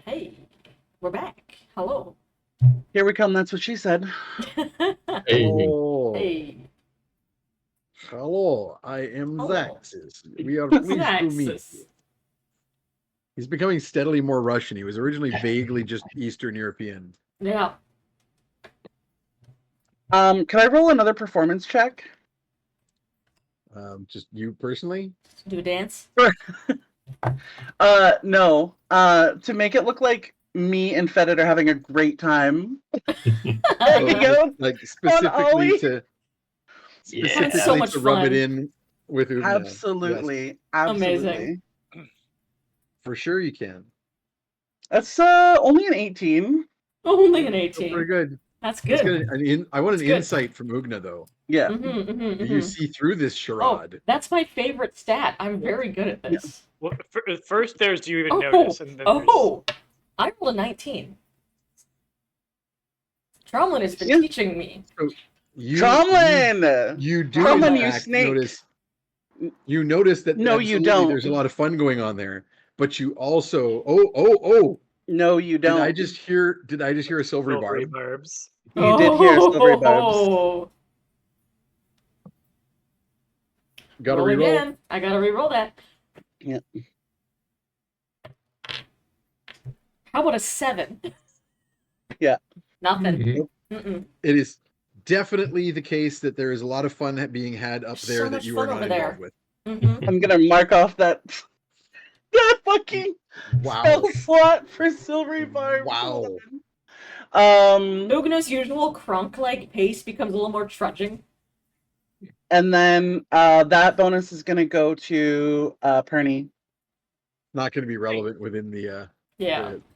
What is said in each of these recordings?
Hey, we're back. Hello. Here we come, that's what she said. Hey, Oh, Hey, hello. I am hello. Zaxis. We are pleased to meet Snaxus. you. He's becoming steadily more Russian. He was originally vaguely just Eastern European. Yeah. Can I roll another performance check? Just you personally? Do a dance. No. To make it look like me and Fedit are having a great time. There you go. Like specifically Ollie. to yeah. so much rub it fun. in with Ugna. Yes, Absolutely. Absolutely. for sure you can. That's only an 18. Only an Still 18. pretty good. That's Let's good. get I want That's an good. insight from Ugna though. Yeah. Do you see through this Oh, charade? that's my favorite stat. I'm very good at this. Well, first there's do you even Oh, notice, and then I rolled a 19. Tromlin has been Yeah. teaching me. Tromlin! You do Tromlin, in you fact snake! notice that No, you absolutely don't. there's a lot of fun going on there, but you also No, you did don't. I just hear a silvery silvery barb? barbs. You did hear silvery barbs. Oh, Gotta roll reroll. again. I gotta re-roll that. Yeah. How about a 7? Yeah. Nothing. Mhm. It is definitely the case that there is a lot of fun being had up there So that much you are fun not over involved there. with. I'm gonna mark off that fucking Wow. spell slot for silvery barbs. Wow. Ugna's usual crunk-like pace becomes a little more trudging. And then that bonus is gonna go to Perny. Not going to be relevant within the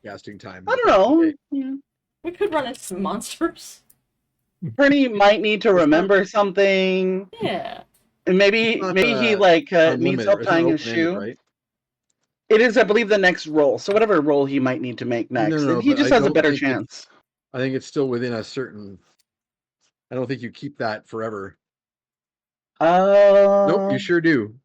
casting time. I don't know. Okay. Yeah. We could run into some monsters. Perny might need to remember something, Yeah. and maybe It's not, he needs unlimited, help it's not tying his open-ended, shoe. right? It is, I believe, the next roll. So whatever roll he might need to make next, No, he but just I has a don't better think chance. I think it's still within a certain. I don't think you keep that forever. Nope, you sure do.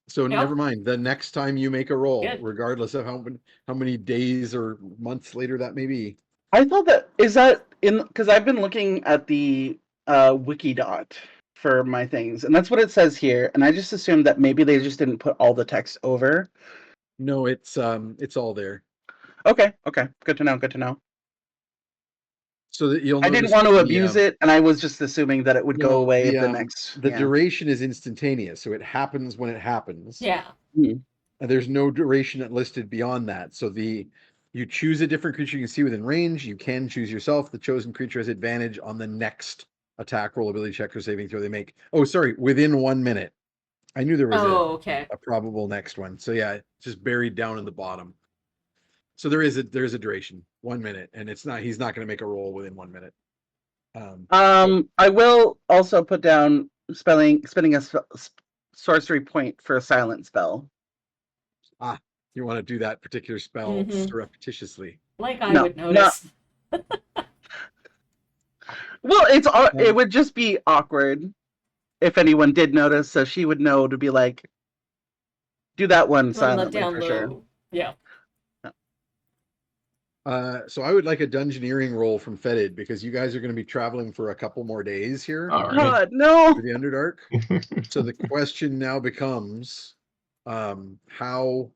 So Yep. never mind. The next time you make a roll, Good. regardless of how many days or months later that may be. I thought that because I've been looking at the Wikidot for my things, and that's what it says here, and I just assumed that maybe they just didn't put all the text over. No, it's all there. Okay, good to know. So that you'll. I didn't want to abuse it, and I was just assuming that it would go away the next. The duration is instantaneous, so it happens when it happens. Yeah. And there's no duration listed beyond that. So you choose a different creature you can see within range. You can choose yourself. The chosen creature has advantage on the next attack roll, ability check, or saving throw they make. Oh, sorry, within 1 minute. I knew there was a probable next one. So yeah, just buried down in the bottom. So there's a duration, 1 minute, and he's not going to make a roll within 1 minute. I will also put down spending a sorcery point for a silent spell. You want to do that particular spell surreptitiously. Like I would notice. Well, it would just be awkward if anyone did notice, so she would know to be like, do that one silently for sure. Yeah. So I would like a dungeoneering roll from Fetid because you guys are going to be traveling for a couple more days here. All right. God, no. For the Underdark. So the question now becomes, how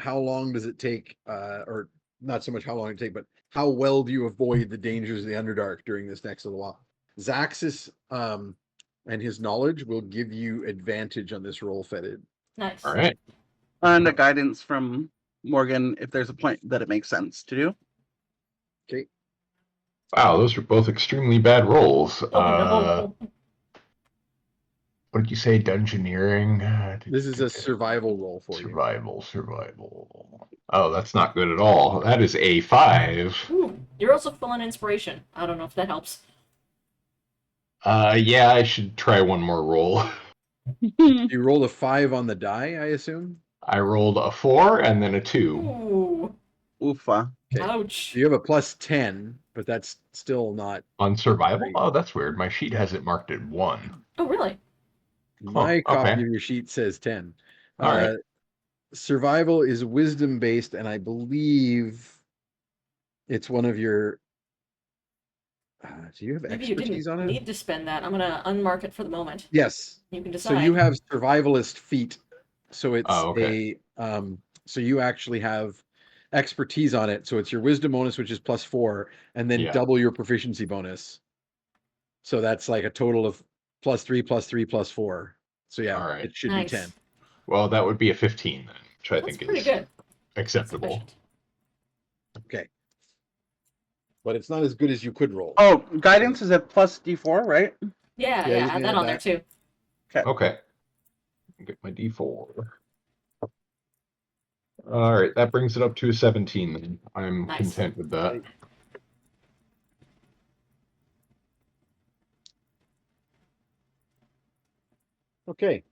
long does it take, or not so much how long it take, but how well do you avoid the dangers of the Underdark during this next little while? Zaxis and his knowledge will give you advantage on this roll, Fetid. Nice. All right. And a guidance from Morgan if there's a point that it makes sense to do. Okay. Wow, those are both extremely bad rolls. No. What did you say? Dungeoneering? This is a survival roll for you. Survival. Oh, that's not good at all. That is a 5. Ooh, you're also full on inspiration. I don't know if that helps. Yeah, I should try one more roll. You rolled a 5 on the die, I assume? I rolled a 4 and then a 2. Ooh. Oofa. Okay. Ouch. You have a +10, but that's still not on survival. Right. Oh, that's weird. My sheet has it marked at 1. Oh, really? My copy okay. of your sheet says 10. All right. survival is wisdom based, and I believe it's one of your. Do you have Maybe you expertise didn't on it? need to spend that. I'm gonna unmark it for the moment. Yes. You can So you decide. have survivalist feat. So it's Oh, okay. so you actually have expertise on it. So it's your wisdom bonus, which is +4, and then Yeah. double your proficiency bonus. So that's like a total of +3, +3, +4. So yeah, All right. it should be Nice. 10. Well, that would be a 15 then, which I That's think pretty is good. acceptable. Sufficient. Okay. But it's not as good as you could roll. Oh, guidance is at +D4, right? Yeah, Yeah, you yeah, can add that add on there that. too. Okay. Get my D4. All right, that brings it up to a 17 then. I'm Nice. content with that. Right. Okay.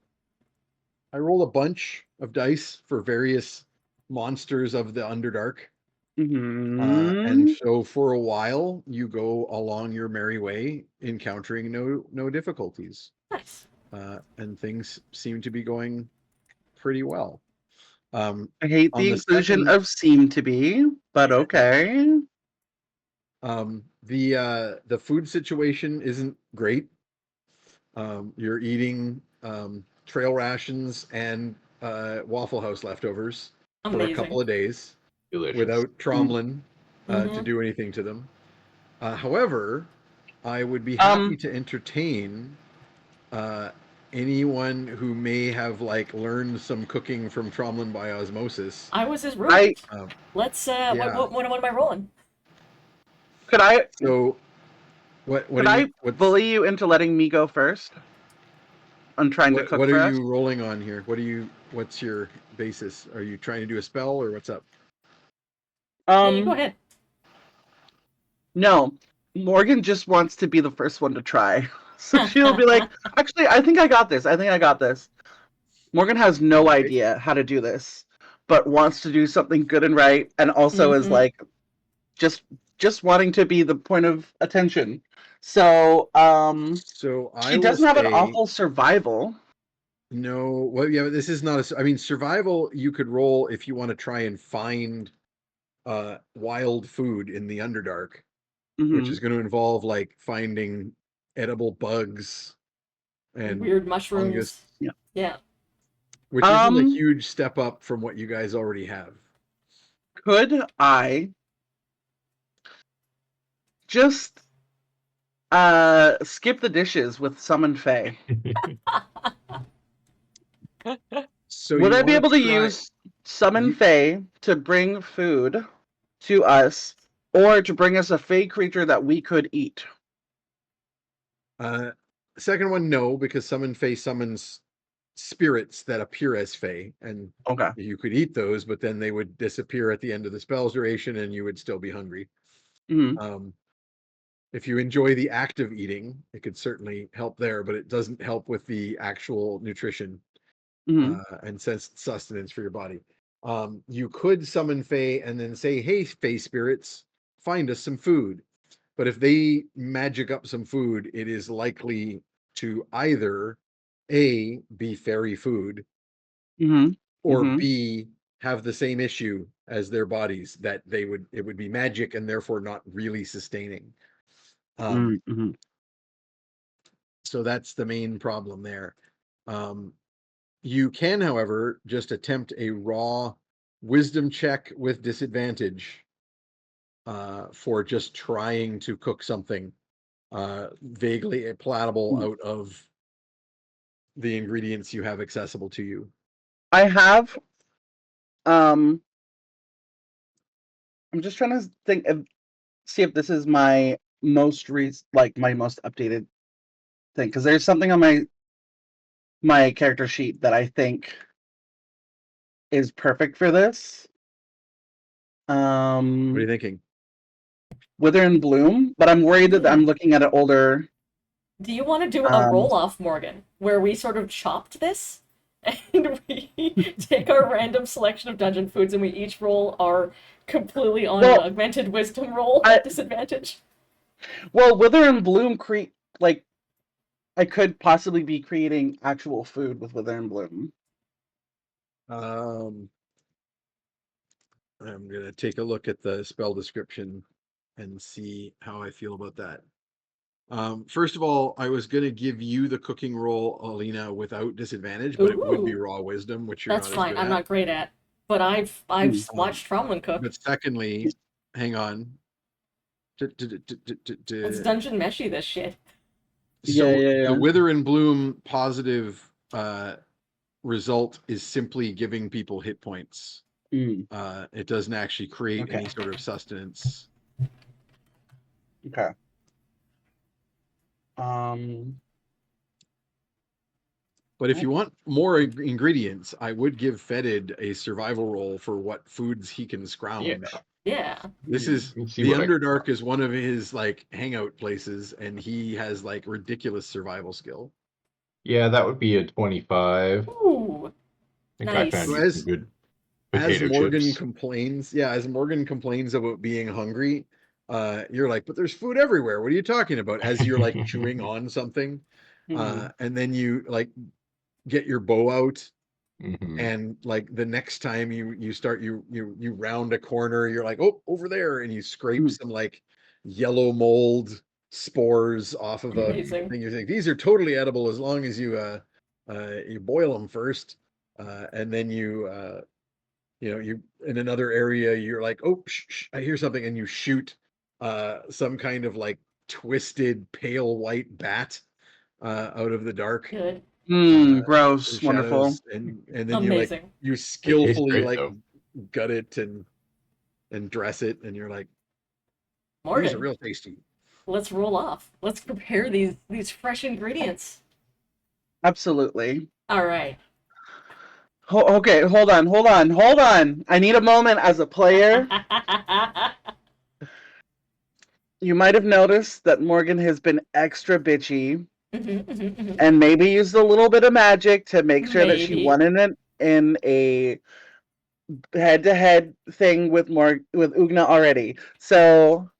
I roll a bunch of dice for various monsters of the Underdark. And so for a while, you go along your merry way, encountering no difficulties, Nice. and things seem to be going pretty well. I hate On the the inclusion second- of seem to be, but okay. The food situation isn't great. You're eating trail rations and Waffle House leftovers for a Amazing. couple of days Delicious. without Tromlin to Mhm. do anything to them. However, I would be happy to entertain anyone who may have like learned some cooking from Tromlin by osmosis. I was his roommate. Let's yeah. what am I rolling? Could I So what could I bully you into letting me go first? I'm trying to cook what for are us. you rolling on here? What's your basis? Are you trying to do a spell or what's up? Yeah, you go ahead. No. Morgan just wants to be the first one to try. So she'll be like, actually, I think I got this. I think I got this. Morgan has no Okay. idea how to do this, but wants to do something good and right, and also is Mhm. like just wanting to be the point of attention. So So I she will doesn't have an say- awful survival. No, well, yeah, but this is not a. I mean, survival you could roll if you want to try and find wild food in the Underdark, which Mhm. is going to involve like finding edible bugs and Weird mushrooms. fungus, Yeah. which isn't a Um, huge step up from what you guys already have. Could I just skip the dishes with summon Fae? So Would you I be wanna able to try- use summon you- Fae to bring food to us, or to bring us a Fae creature that we could eat? Second one, no, because summon Fae summons spirits that appear as Fae, and Okay. you could eat those, but then they would disappear at the end of the spell's duration, and you would still be hungry. Mhm. If you enjoy the act of eating, it could certainly help there, but it doesn't help with the actual nutrition Mhm. and sustenance for your body. You could summon Fae and then say, "Hey, Fae spirits, find us some food." But if they magic up some food, it is likely to either A, be fairy food, Mhm. or Mhm. B, have the same issue as their bodies, that it would be magic and therefore not really sustaining. Mhm. So that's the main problem there. You can, however, just attempt a raw wisdom check with disadvantage for just trying to cook something vaguely palatable out of the ingredients you have accessible to you. I have. I'm just trying to think of, see if this is my most my most updated thing, because there's something on my character sheet that I think is perfect for this. What are you thinking? Wither and Bloom, but I'm worried that I'm looking at an older. Do you want to do a roll-off, Morgan, where we sort of chopped this? And we take our random selection of dungeon foods and we each roll our completely unaugmented wisdom roll at disadvantage? Well, Wither and Bloom I could possibly be creating actual food with Wither and Bloom. I'm gonna take a look at the spell description and see how I feel about that. First of all, I was gonna give you the cooking roll, Alina, without disadvantage, but it would be Ooh. raw wisdom, which you're That's not as fine. good I'm at. not great at, but I've watched Tromlin cook. But secondly, hang on. It's dungeon meshy, this shit. So Yeah. the Wither and Bloom positive result is simply giving people hit points. It doesn't actually create any sort of sustenance. Okay. But if you want more ingredients, I would give Fetid a survival roll for what foods he can scrounge. Yeah. This is Let's see the what I- Underdark is one of his like hangout places, and he has like ridiculous survival skill. Yeah, that would be a 25. Ooh. I think Nice. I found So you some good potato Morgan chips. complains, as Morgan complains about being hungry, you're like, but there's food everywhere. What are you talking about? As you're like chewing on something, and then you like get your bow out, and like the next time you start you round a corner, you're like, oh, over there, and you scrape some like yellow mold spores off of a Amazing. thing. You think these are totally edible as long as you boil them first, and then you in another area you're like, oh, I hear something, and you shoot some kind of like twisted pale white bat out of the dark. Good. Gross. in Wonderful. shadows, and then Amazing. you skillfully great, like though. gut it and dress it, and you're like, these are Morgan, real tasty. let's roll off. Let's prepare these fresh ingredients. Absolutely. All right. Okay, hold on. I need a moment as a player. You might have noticed that Morgan has been extra bitchy and maybe used a little bit of magic to make sure that she Maybe. won in a head-to-head thing with Ugna already. So,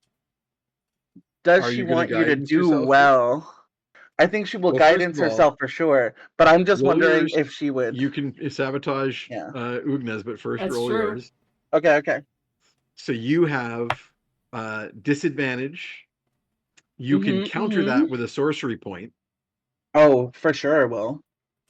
does Are she you gonna want you to guidance do yourself? well? I think she will Well, first guidance of all, herself for sure, but I'm just roll wondering yours. if she would. You can sabotage Yeah. Ugna's, but first That's roll true. yours. Okay. So you have disadvantage. You can counter that with a sorcery point, Oh, for sure I will.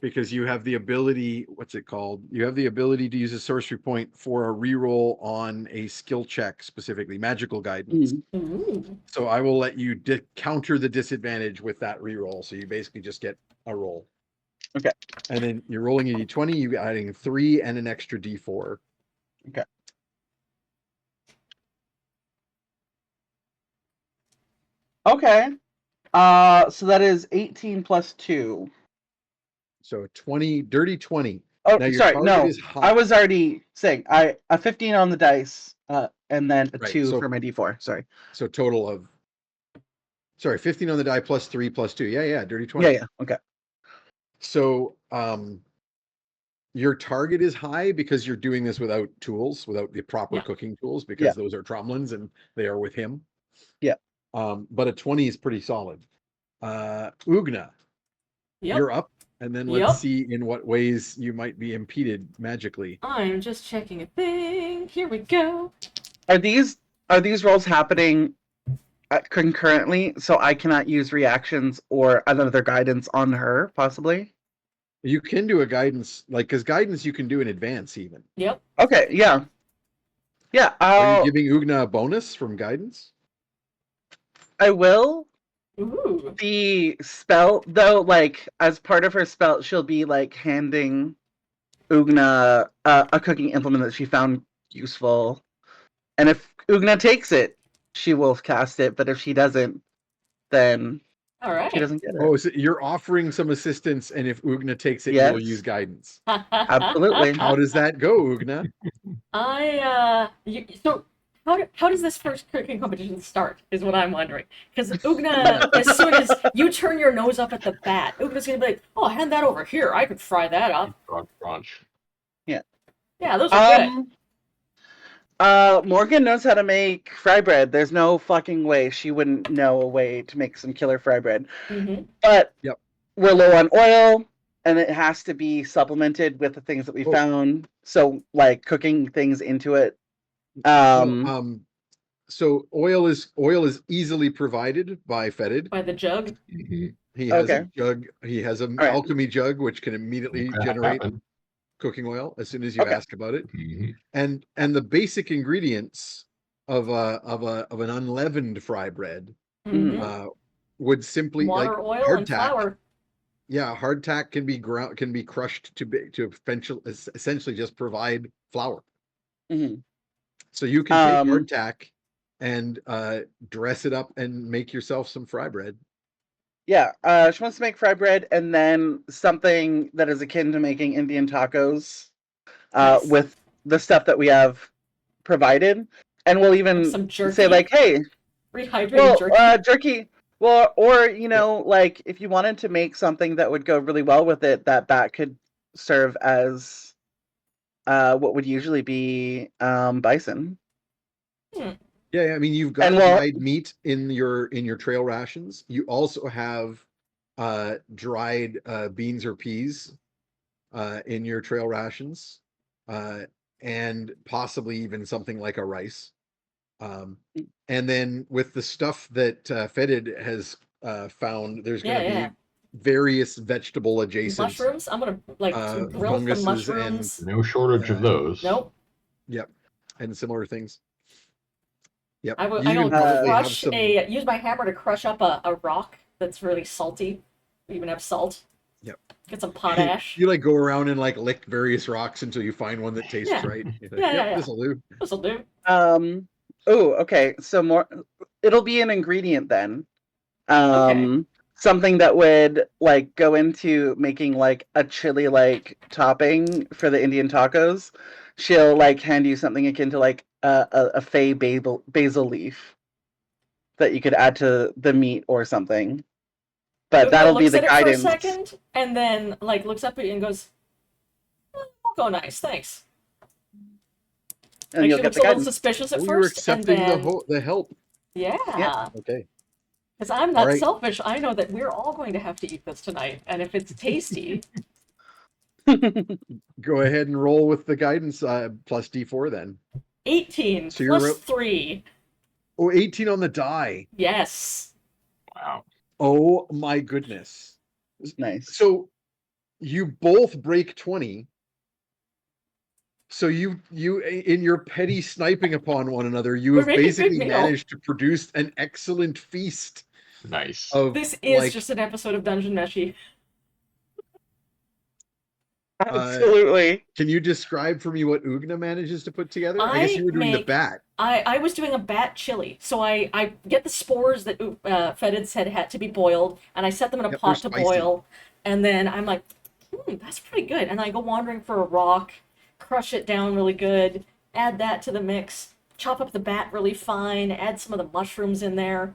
because you have the ability, what's it called? You have the ability to use a sorcery point for a reroll on a skill check, specifically magical guidance. Ooh. So I will let you counter the disadvantage with that reroll. So you basically just get a roll. Okay. And then you're rolling a d20, you're adding 3 and an extra d4. Okay. So that is 18 plus 2. So 20, dirty 20. Oh, Now your sorry, target no. is high. I was already saying a 15 on the dice, and then a Right, 2 so- for my d4. Sorry. So total of 15 on the die plus 3 plus 2. Yeah, dirty 20. Yeah. Okay. So your target is high because you're doing this without tools, without the proper Yeah. cooking tools, because those are Tromlin's and they are with him. Yeah. But a 20 is pretty solid. Ugna, Yep. you're up, and then let's see in what ways you might be impeded magically. I'm just checking a thing. Here we go. Are these rolls happening concurrently, so I cannot use reactions or another guidance on her, possibly? You can do a guidance, like, because guidance you can do in advance even. Yep. Okay, yeah. Yeah, Are you giving Ugna a bonus from guidance? I will. Ooh. The spell, though, like, as part of her spell, she'll be, like, handing Ugna a cooking implement that she found useful. And if Ugna takes it, she will cast it, but if she doesn't, then All right. she doesn't get it. Oh, so you're offering some assistance, and if Ugna takes it, Yes. you'll use guidance. Absolutely. How does that go, Ugna? So how does this first cooking competition start? Is what I'm wondering. Because Ugna, as soon as you turn your nose up at the bat, Ugna's gonna be like, "Oh, hand that over here. I could fry that up." Crunch. Yeah, those are good. Morgan knows how to make fry bread. There's no fucking way she wouldn't know a way to make some killer fry bread. Mm-hmm. But we're low on oil. and it has to be supplemented with the things that we Oh. found. So like cooking things into it. So oil is easily provided by Fetid. By the jug. Mhm. He has Okay. a jug. He has an All right. alchemy jug, which can immediately Could generate happen. cooking oil as soon as you Okay. ask about it. Mhm. And the basic ingredients of an unleavened fry bread Mhm. would simply Water, like oil, and hardtack. flour. Yeah, hardtack can be crushed to essentially just provide flour. Mhm. So you can take Um, hardtack and dress it up and make yourself some fry bread. Yeah, she wants to make fry bread and then something that is akin to making Indian tacos Nice. with the stuff that we have provided. And we'll even Some jerky. say like, hey, Rehydrated jerky. jerky. Well, or like if you wanted to make something that would go really well with it, that could serve as what would usually be bison. Yeah, I mean you've got And well, dried meat in your trail rations. You also have dried beans or peas in your trail rations, and possibly even something like a rice. And then with the stuff that Fetid has found, there's going to Yeah. be various vegetable adjacent Mushrooms. I'm gonna like grill some funguses mushrooms. No shortage of those. Nope. Yep, and similar things. Yep. I You will even probably have crush some. use my hammer to crush up a rock that's really salty. We even have salt. Yep. Get some potash. You like go around and like lick various rocks until you find one that tastes Yeah. right. You're like, Yeah, yep, yeah. this'll do. This'll do. oh, okay. So more, it'll be an ingredient then. Something that would like go into making like a chili like topping for the Indian tacos. She'll like hand you something akin to like a Fae basil leaf that you could add to the meat or something. But Ugo that'll be looks the at it for a guidance. second and then like looks up at you and goes, "I'll go nice, thanks." And Like you'll she get looks the a little guidance. suspicious at Oh, you're first, and accepting then the help. yeah. Okay. Because I'm All not right. selfish. I know that we're all going to have to eat this tonight, and if it's tasty, Go ahead and roll with the guidance plus D4 then. 18 So you're plus 3. Oh, 18 on the die. Yes. Wow. Oh my goodness. Nice. So you both break 20. So you in your petty sniping upon one another, you We're have making good basically meal. managed to produce an excellent feast Nice. of This is like just an episode of Dungeon Meshi. Absolutely. Can you describe for me what Ugna manages to put together? I guess you were doing the bat. I was doing a bat chili. So I get the spores that Fetid said had to be boiled, and I set them in a Yep, pot they're to spicy. boil. And then I'm like, that's pretty good. And I go wandering for a rock, crush it down really good, add that to the mix, chop up the bat really fine, add some of the mushrooms in there,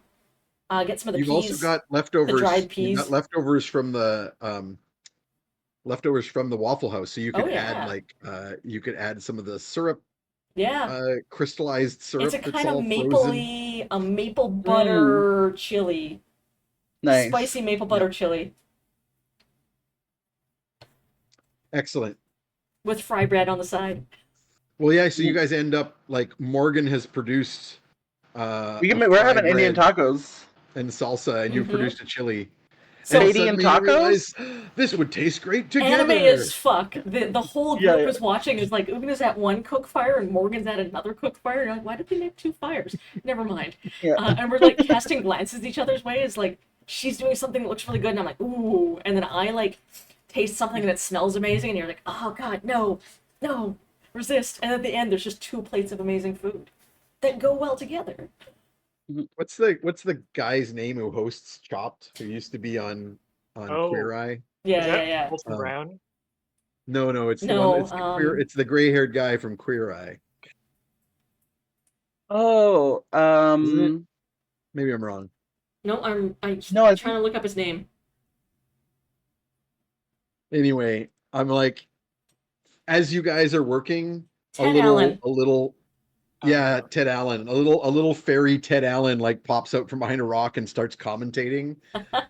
get some of the You've peas. also got leftovers. dried You've peas. got leftovers from the Waffle House, so you could add yeah. like you could add some of the syrup, Yeah. crystallized syrup. It's a that's kind of all frozen. mapley, a maple butter chili. Nice. Spicy maple butter chili. Excellent. With fry bread on the side. Well, yeah. So you guys end up like Morgan has produced. We're having Indian tacos and salsa, and you've produced a chili. So, and Indian suddenly you tacos? realize, this would taste great together. Anime as fuck. The whole group Yeah. is watching. Is like Ugna's at one cook fire and Morgan's at another cook fire. And you're like, why did they make 2 fires? Never mind. Yeah. And we're like casting glances each other's way. Is like she's doing something that looks really good, and I'm like, ooh. And then I like taste something that smells amazing, and you're like, oh god, no, resist. And at the end, there's just 2 plates of amazing food that go well together. What's the guy's name who hosts Chopped, who used to be on Queer Eye? Yeah. Colton Brown? No, it's the one. It's the gray-haired guy from Queer Eye. Oh, Maybe I'm wrong. No, I'm No, trying to look up his name. Anyway, I'm like, as you guys are working, Ted Allen. Yeah, Ted Allen. A little fairy Ted Allen like pops out from behind a rock and starts commentating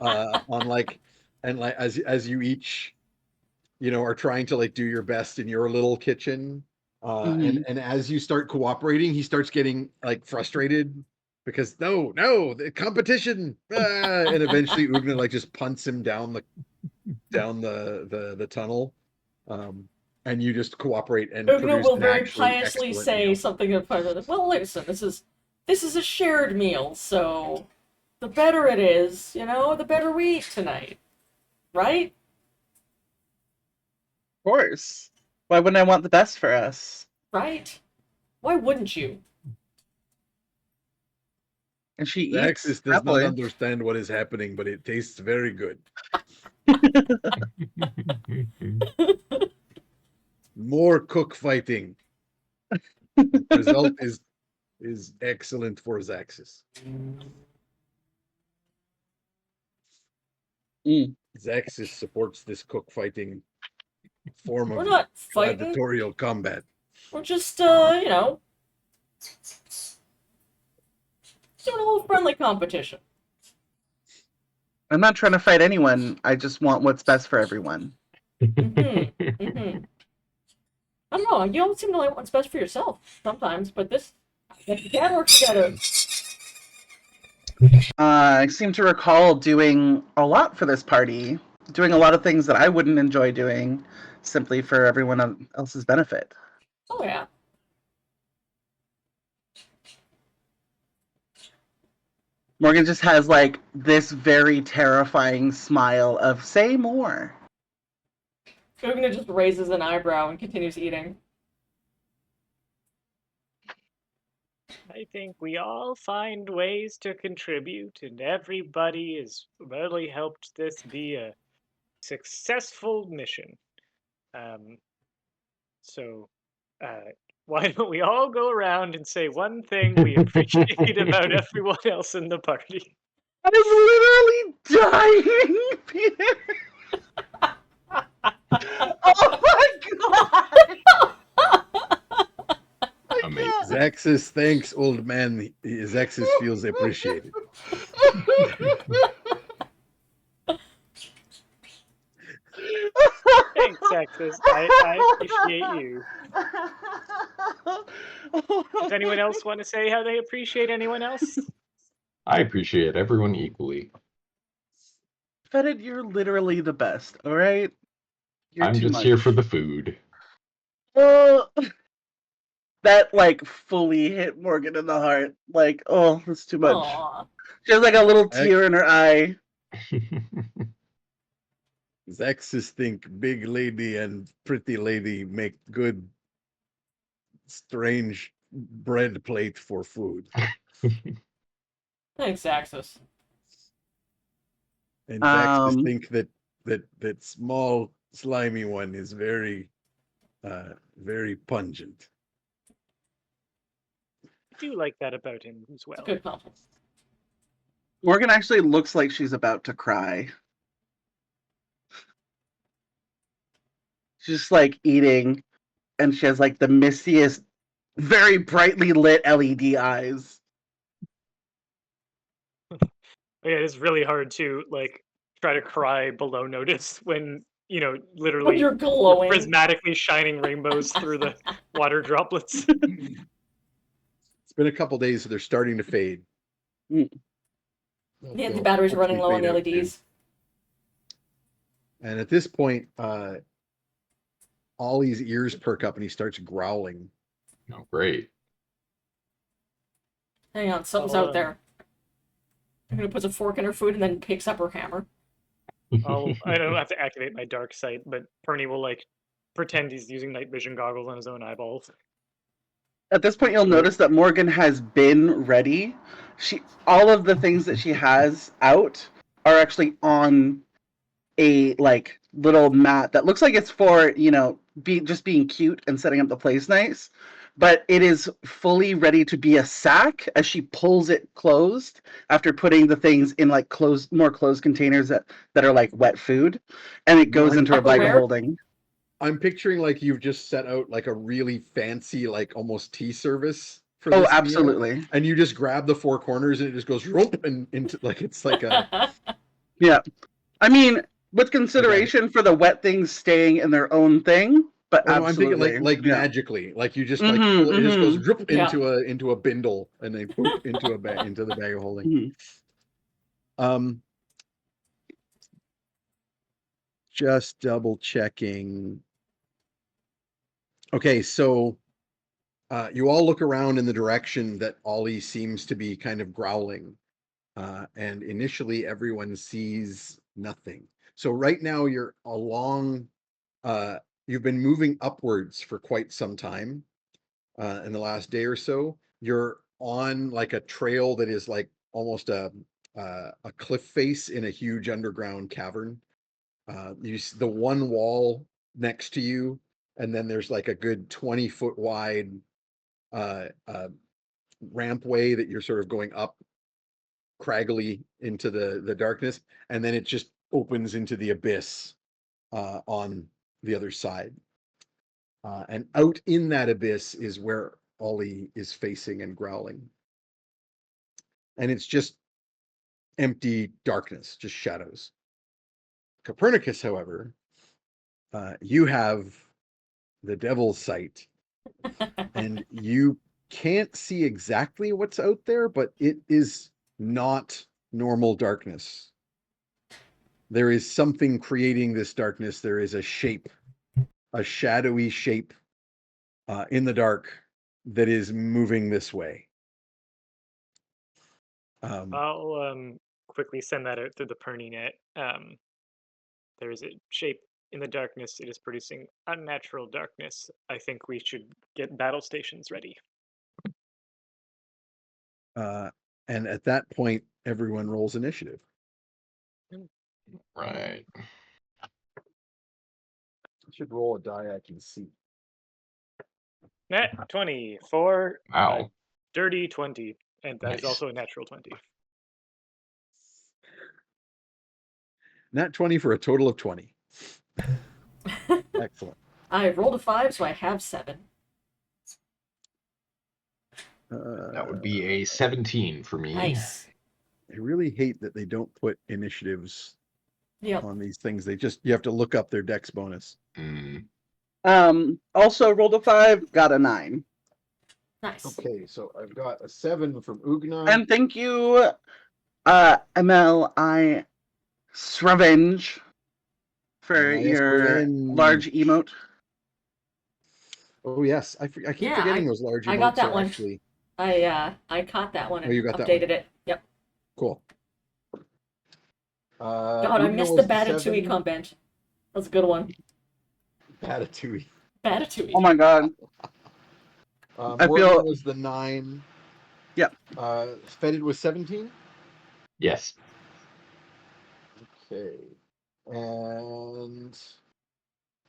on like, and like as you each are trying to like do your best in your little kitchen. Mhm. And as you start cooperating, he starts getting like frustrated because no, the competition, and eventually Ugna like just punts him down the tunnel, and you just cooperate and Ugna produce will an very actually piously excellent say meal. something of well, listen, this is a shared meal, so the better it is, the better we eat tonight, right? Of course. Why wouldn't I want the best for us? Right? Why wouldn't you? And she eats Axis does not happily. understand what is happening, but it tastes very good. More cookfighting. Result is excellent for Zaxis. Mm. Zaxis supports this cookfighting form We're of not fighting. gladiatorial combat. We're just, doing a little friendly competition. I'm not trying to fight anyone. I just want what's best for everyone. Mm-hmm. I don't know. You don't seem to like what's best for yourself sometimes, but you can work together. I seem to recall doing a lot for this party, doing a lot of things that I wouldn't enjoy doing simply for everyone else's benefit. Oh yeah. Morgan just has like this very terrifying smile of say more. Ugna just raises an eyebrow and continues eating. I think we all find ways to contribute, and everybody has really helped this be a successful mission. So, why don't we all go around and say one thing we appreciate about everyone else in the party? I was literally dying, Peter. Oh my god! Amazing. Zaxis thanks, old man. Zaxis feels appreciated. Thanks, Texas. I appreciate you. Does anyone else want to say how they appreciate anyone else? I appreciate everyone equally. Fetid, you're literally the best, alright? You're I'm too just much. here for the food. Well, that like fully hit Morgan in the heart. Like, oh, that's too much. Aww. She has like a little tear in her eye. Zaxis think big lady and pretty lady make good, strange bread plate for food. Thanks, Axis. And Zaxis think that small slimy one is very very pungent. I do like that about him as well. Good compliment. Morgan actually looks like she's about to cry. She's just like eating, and she has like the mistiest, very brightly lit LED eyes. Yeah, it's really hard to like try to cry below notice when When literally you're glowing. prismatically shining rainbows through the water droplets. It's been a couple days, so they're starting to fade. Yeah, the batteries are running low on the Fade out soon. LEDs. And at this point, Ollie's ears perk up and he starts growling. Oh, great. Hang on, something's out there. I'm gonna put a fork in her food and then picks up her hammer. I don't have to activate my dark sight, but Perny will like pretend he's using night vision goggles on his own eyeballs. At this point, you'll notice that Morgan has been ready. All of the things that she has out are actually on a like little mat that looks like it's for just being cute and setting up the place nice, but it is fully ready to be a sack as she pulls it closed after putting the things in like more closed containers that are like wet food, and it goes into her bag of holding. I'm picturing like you've just set out like a really fancy, like almost tea service for Oh, this absolutely. meal, and you just grab the four corners and it just goes rope and into like it's like a yeah. I mean, with consideration for the wet things staying in their own thing, but Oh no, I'm thinking absolutely. like yeah. magically, like you just Mhm, pull it just goes mhm. drip Yeah. into a bindle and then poop into into the bag of holding. Mhm. Just double checking. Okay, so you all look around in the direction that Ollie seems to be kind of growling. And initially everyone sees nothing. So right now you're along, you've been moving upwards for quite some time in the last day or so. You're on like a trail that is like almost a cliff face in a huge underground cavern. The one wall next to you, and then there's like a good 20-foot wide rampway that you're sort of going up craggly into the darkness, and then it just opens into the abyss on the other side. And out in that abyss is where Ollie is facing and growling. And it's just empty darkness, just shadows. Copernicus, however, you have the devil's sight, and you can't see exactly what's out there, but it is not normal darkness. There is something creating this darkness. There is a shape, a shadowy shape in the dark that is moving this way. I'll quickly send that out through the Perny net. There is a shape in the darkness. It is producing unnatural darkness. I think we should get battle stations ready. And at that point, everyone rolls initiative. Right. I should roll a die I can see. Nat 20 for Wow. dirty 20, and that is Nice. also a natural 20. Nat 20 for a total of 20. Excellent. I rolled a 5, so I have 7. That would be a 17 for me. Nice. I really hate that they don't put initiatives Yep. on these things. You have to look up their dex bonus. Mm. Also rolled a 5, got a 9. Nice. Okay, so I've got a 7 from Ugna. And thank you, MLI Srevenge, for Nice your revenge. large emote. Oh yes, I keep Yeah, forgetting those large emotes I got that are one. actually I caught that one and you got that updated it. Yep. cool. God, I Ugna missed the was the Batatouille 7. comment. That's a good one. Batatouille. Batatouille. Oh my god. I Morgan feel- was the 9. Yep. Fetid was 17. Yes. Okay. And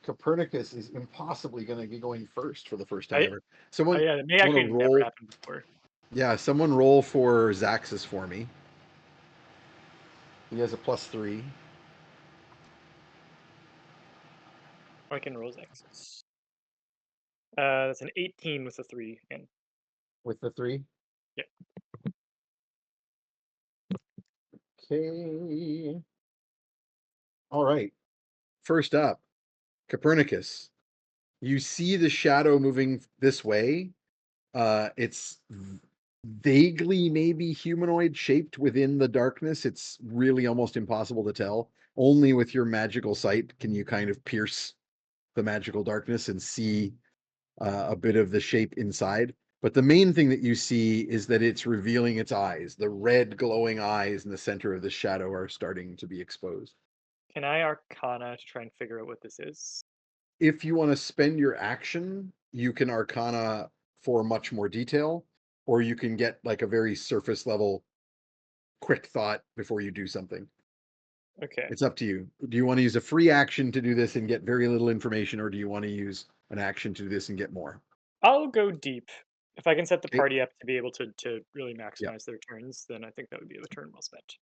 Copernicus is impossibly going to be going first for the first time ever. Someone, yeah, it may wanna actually never roll- happen before. Yeah, someone roll for Zaxxas for me. He has a +3. I can roll X's. That's an 18 with a 3 again. With the 3? Yep. Okay. All right. First up, Copernicus. You see the shadow moving this way. It's vaguely maybe humanoid shaped within the darkness. It's really almost impossible to tell. Only with your magical sight can you kind of pierce the magical darkness and see a bit of the shape inside. But the main thing that you see is that it's revealing its eyes. The red glowing eyes in the center of the shadow are starting to be exposed. Can I Arcana to try and figure out what this is? If you want to spend your action, you can Arcana for much more detail, or you can get like a very surface level quick thought before you do something. Okay. It's up to you. Do you want to use a free action to do this and get very little information, or do you want to use an action to do this and get more? I'll go deep. If I can set the Okay. party up to be able to really maximize their turns, then I think that would be a turn well spent.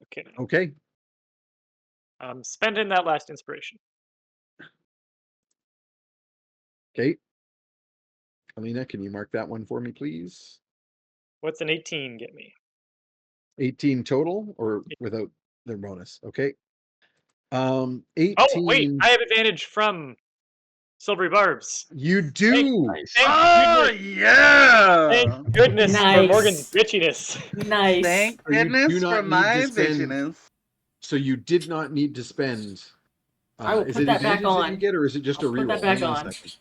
Okay. Okay. I'm spending that last inspiration. Okay. Alina, can you mark that one for me, please? What's an 18 get me? 18 total or without their bonus? Okay. 18. Oh wait, I have advantage from silvery barbs. You do. Nice. Oh Thank yeah! goodness for Nice. Morgan's bitchiness. Nice. Thank So you do goodness not for need my to spend- vigilance. So you did not need to spend. I will is put it that back advantage that you on. get, or is it just I'll a put reroll? that back Hang on on. a second.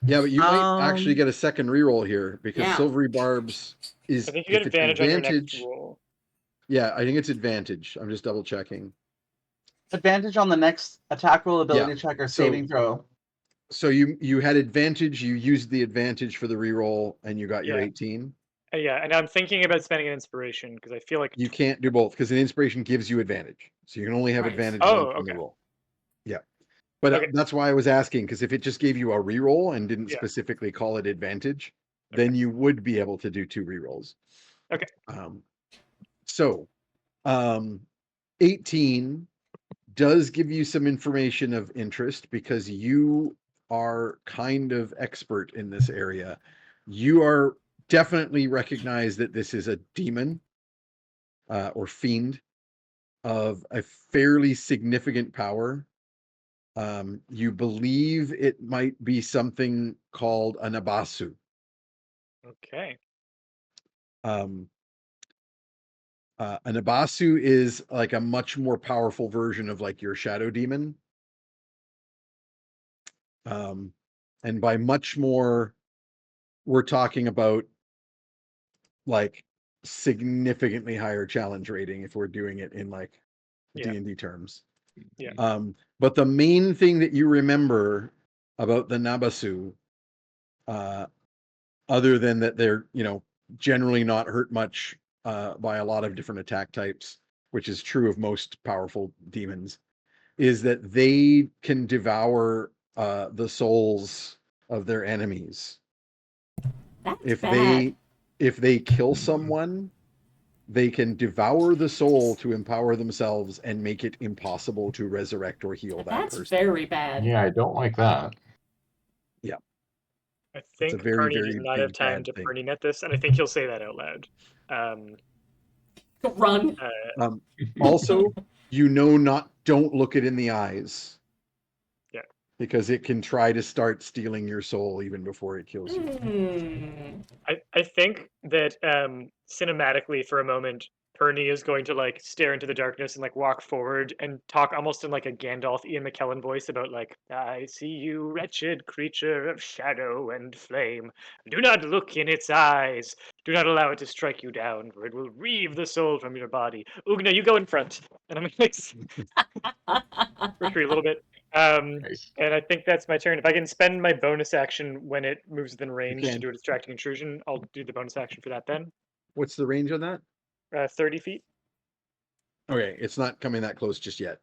Yeah, but you might actually get a second reroll here because Yeah. silvery barbs is I think you if get it's advantage on your next advantage. roll. Yeah, I think it's advantage. I'm just double checking. Advantage on the next attack roll, ability Yeah, check, or so- saving throw. So you had advantage. You used the advantage for the reroll, and you got your Yeah. 18. Yeah, and I'm thinking about spending an inspiration because I feel like You can't do both because an inspiration gives you advantage. So you can only have Right. advantage Oh, once on the okay. roll. Yeah. But Okay. that's why I was asking, because if it just gave you a reroll and didn't Yeah. specifically call it advantage, then you would be able to do 2 rerolls. Okay. So 18 does give you some information of interest because you are kind of expert in this area. You are definitely recognize that this is a demon or fiend of a fairly significant power. You believe it might be something called an Abasu. Okay. An Abasu is like a much more powerful version of like your shadow demon. And by much more, we're talking about like significantly higher challenge rating if we're doing it in like Yeah. D&D terms. Yeah. But the main thing that you remember about the Nabasu, other than that they're, generally not hurt much by a lot of different attack types, which is true of most powerful demons, is that they can devour the souls of their enemies. That's If bad. they kill someone, they can devour the soul to empower themselves and make it impossible to resurrect or heal that That's person. very bad. Yeah, I don't like that. I It's a think very, Perny does very not have big, time bad to thing. Perny net this, and I think he'll say that out loud. Run. Also, don't look it in the eyes. Yeah. Because it can try to start stealing your soul even before it kills you. I think that cinematically for a moment, Perny is going to like stare into the darkness and like walk forward and talk almost in like a Gandalf Ian McKellen voice about like, I see you, wretched creature of shadow and flame. Do not look in its eyes. Do not allow it to strike you down, for it will reave the soul from your body. Ugna, you go in front. And I'm gonna like retreat a little bit. Nice. And I think that's my turn. If I can spend my bonus action when it moves within range to can. do a distracting intrusion, I'll do the bonus action for that then. What's the range on that? 30 feet. Okay, it's not coming that close just yet.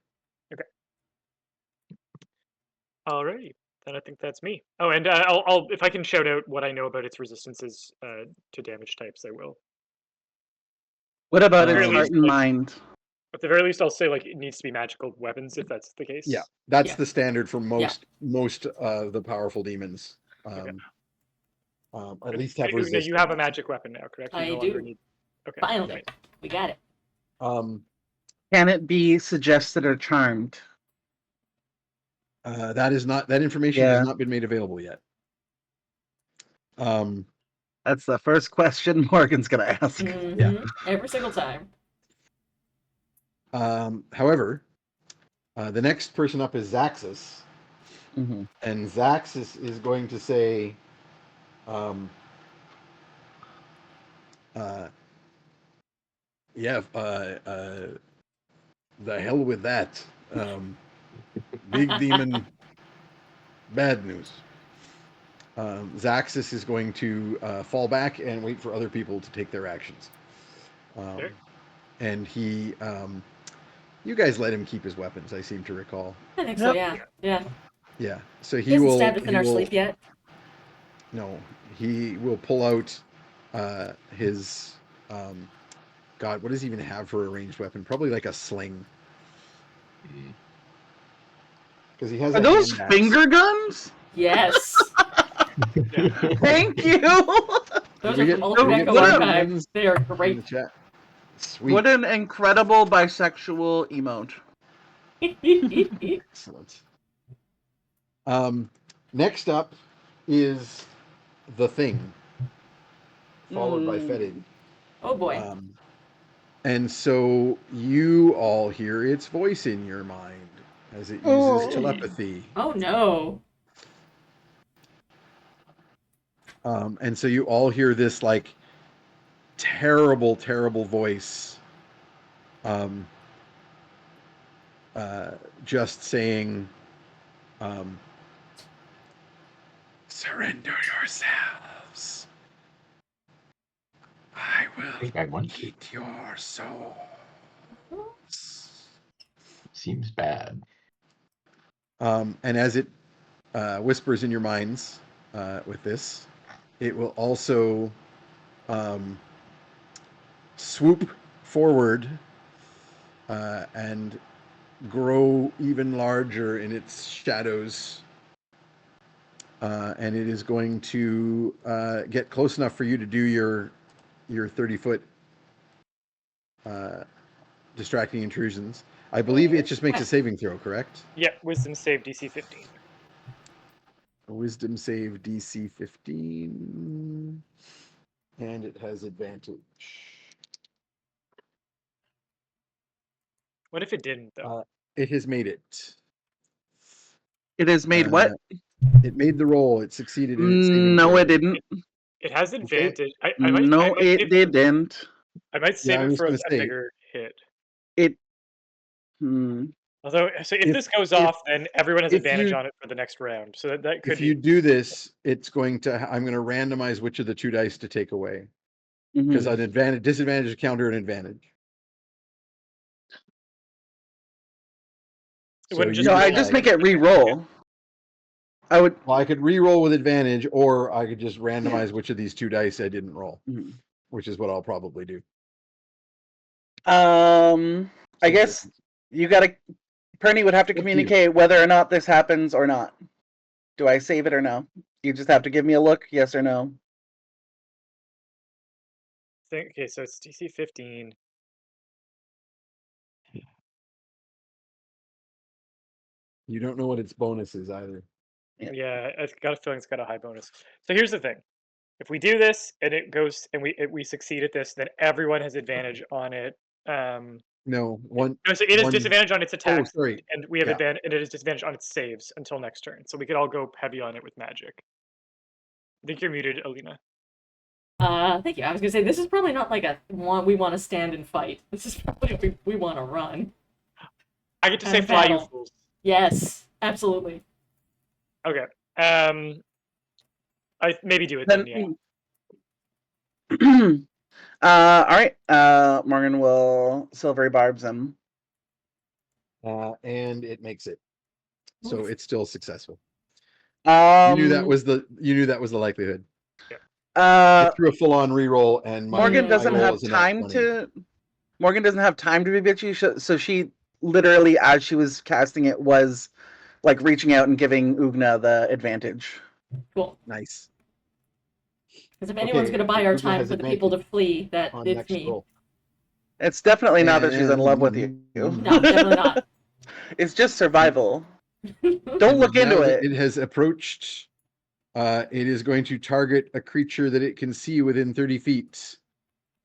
Alrighty. Then I think that's me. Oh, and I'll if I can shout out what I know about its resistances to damage types, I will. What about At its the heart and like- mind? At the very least, I'll say like it needs to be magical weapons if that's the case. Yeah, that's Yeah. the standard for most of the powerful demons. At least have Ugna, resistance. you have a magic weapon now, correct? You I no longer do. need. Okay. Finally. right. We got it. Can it be suggested or charmed? That information Yeah. has not been made available yet. That's the first question Morgan's gonna ask. Mhm. Every single time. However, the next person up is Zaxus, Mhm. and Zaxus is going to say, the hell with that. Big demon, bad news. Zaxus is going to fall back and wait for other people to take their actions. Sure. And he, you guys let him keep his weapons, I seem to recall. I think so, Yep. yeah. Yeah. So He he hasn't will. stabbed us in our sleep yet. No, he will pull out his. God, what does he even have for a ranged weapon? Probably like a sling. Because he has. Are a those hand axe. finger guns? Yes. Thank you. Those Did we are get- from did we Ultimate get Echo one of Archive. those They are in the great. chat? Sweet. What an incredible bisexual emote. Excellent. Next up is the Thing, followed by Fetid. Oh boy. And so you all hear its voice in your mind as it uses Oh. telepathy. Oh no. And so you all hear this like terrible, terrible voice, just saying, "Surrender yourselves. I will think I want to. eat your souls." Seems bad. And as it whispers in your minds with this, it will also swoop forward and grow even larger in its shadows. And it is going to get close enough for you to do your 30-foot distracting intrusions. I believe it just makes a saving throw, correct? Yeah, wisdom save DC 15. A wisdom save DC 15. And it has advantage. What if it didn't, though? It has made it. It has made what? It made the roll. It succeeded in its saving No, throw. it didn't. It has advantage. No, it didn't. I might save I it was for a gonna say- bigger hit. It. Although, so if this goes off, then everyone has advantage on it for the next round. So that could If you do this, it's going to. I'm going to randomize which of the two dice to take away because an advantage, disadvantage counter an advantage. It wouldn't just No, I roll just out. make it re-roll. I would. Well, I could re-roll with advantage, or I could just randomize which of these two dice I didn't roll, which is what I'll probably do. I guess you gotta. Perny would have to communicate whether or not this happens or not. Do I save it or no? You just have to give me a look, yes or no. Okay, so it's DC 15. You don't know what its bonus is either. Yeah, I've got a feeling it's got a high bonus. So here's the thing: if we do this and it goes and we succeed at this, then everyone has advantage on it. No, one. No, so it is disadvantage on its attacks, sorry. and we have advantage, and it is disadvantage on its saves until next turn. So we could all go heavy on it with magic. I think you're muted, Alina. Thank you. I was gonna say this is probably not like we want to stand and fight. This is probably we want to run. I get to say fly, you battle. fools. Yes, absolutely. Okay. I maybe do it then. Yeah. All right. Morgan will silvery barbs him. And it makes it. So it's still successful. You knew that was the likelihood. Yeah. It threw a full-on reroll, and Morgan doesn't have time to. Morgan doesn't have time to be bitchy, so she literally, as she was casting it, was like reaching out and giving Ugna the advantage. Cool. Nice. Because if anyone's going to buy our time for the people to flee, it's me. Roll. It's definitely not that she's in love with you. No, definitely not. It's just survival. Don't look into it. It has approached. It is going to target a creature that it can see within 30 feet.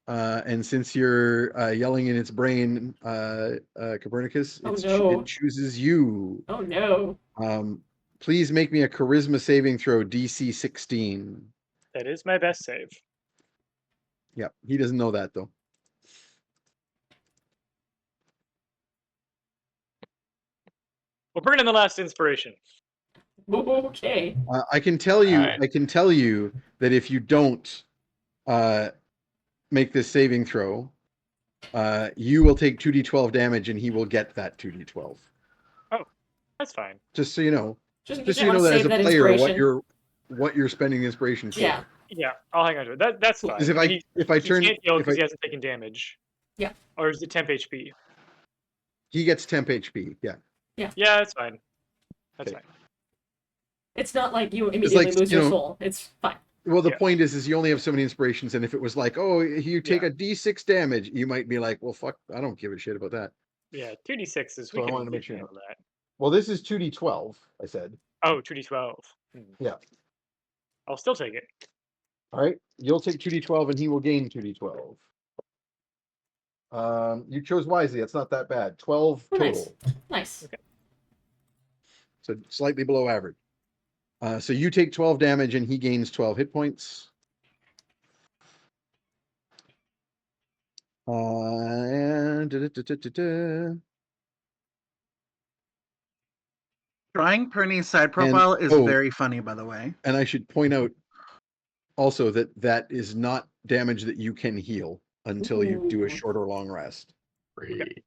And since you're yelling in its brain, Copernicus, it chooses you. Oh no. Please make me a charisma saving throw, DC 16. That is my best save. Yeah, he doesn't know that though. We'll bring in the last inspiration. Okay. I can tell you. Right. I can tell you that if you don't make this saving throw, you will take 2d12 damage, and he will get that 2d12. Oh, that's fine. Just so you know. Just so you know that as a player, what you're spending the inspiration for. Yeah. Yeah, I'll hang on to it. That's fine. Because if I turn, he can't heal because he hasn't taken damage. Yeah. Or is it temp HP? He gets temp HP. Yeah. Yeah, that's fine. That's fine. It's not like you immediately lose your soul. It's fine. Well, the point is you only have so many inspirations, and if it was like, oh, you take a D6 damage, you might be like, well, fuck, I don't give a shit about that. Yeah, 2d6 is So we I can wanted to make sure. handle that. Well, this is 2d12, I said. Oh, 2d12. Yeah. I'll still take it. All right. You'll take 2d12 and he will gain 2d12. You chose wisely. It's not that bad. 12 Oh, total. Nice. Okay. So slightly below average. So you take 12 damage and he gains 12 hit points. And Drawing Pernie's side profile is very funny, by the way. And I should point out also that that is not damage that you can heal until you do a Ooh. short or long rest. Great.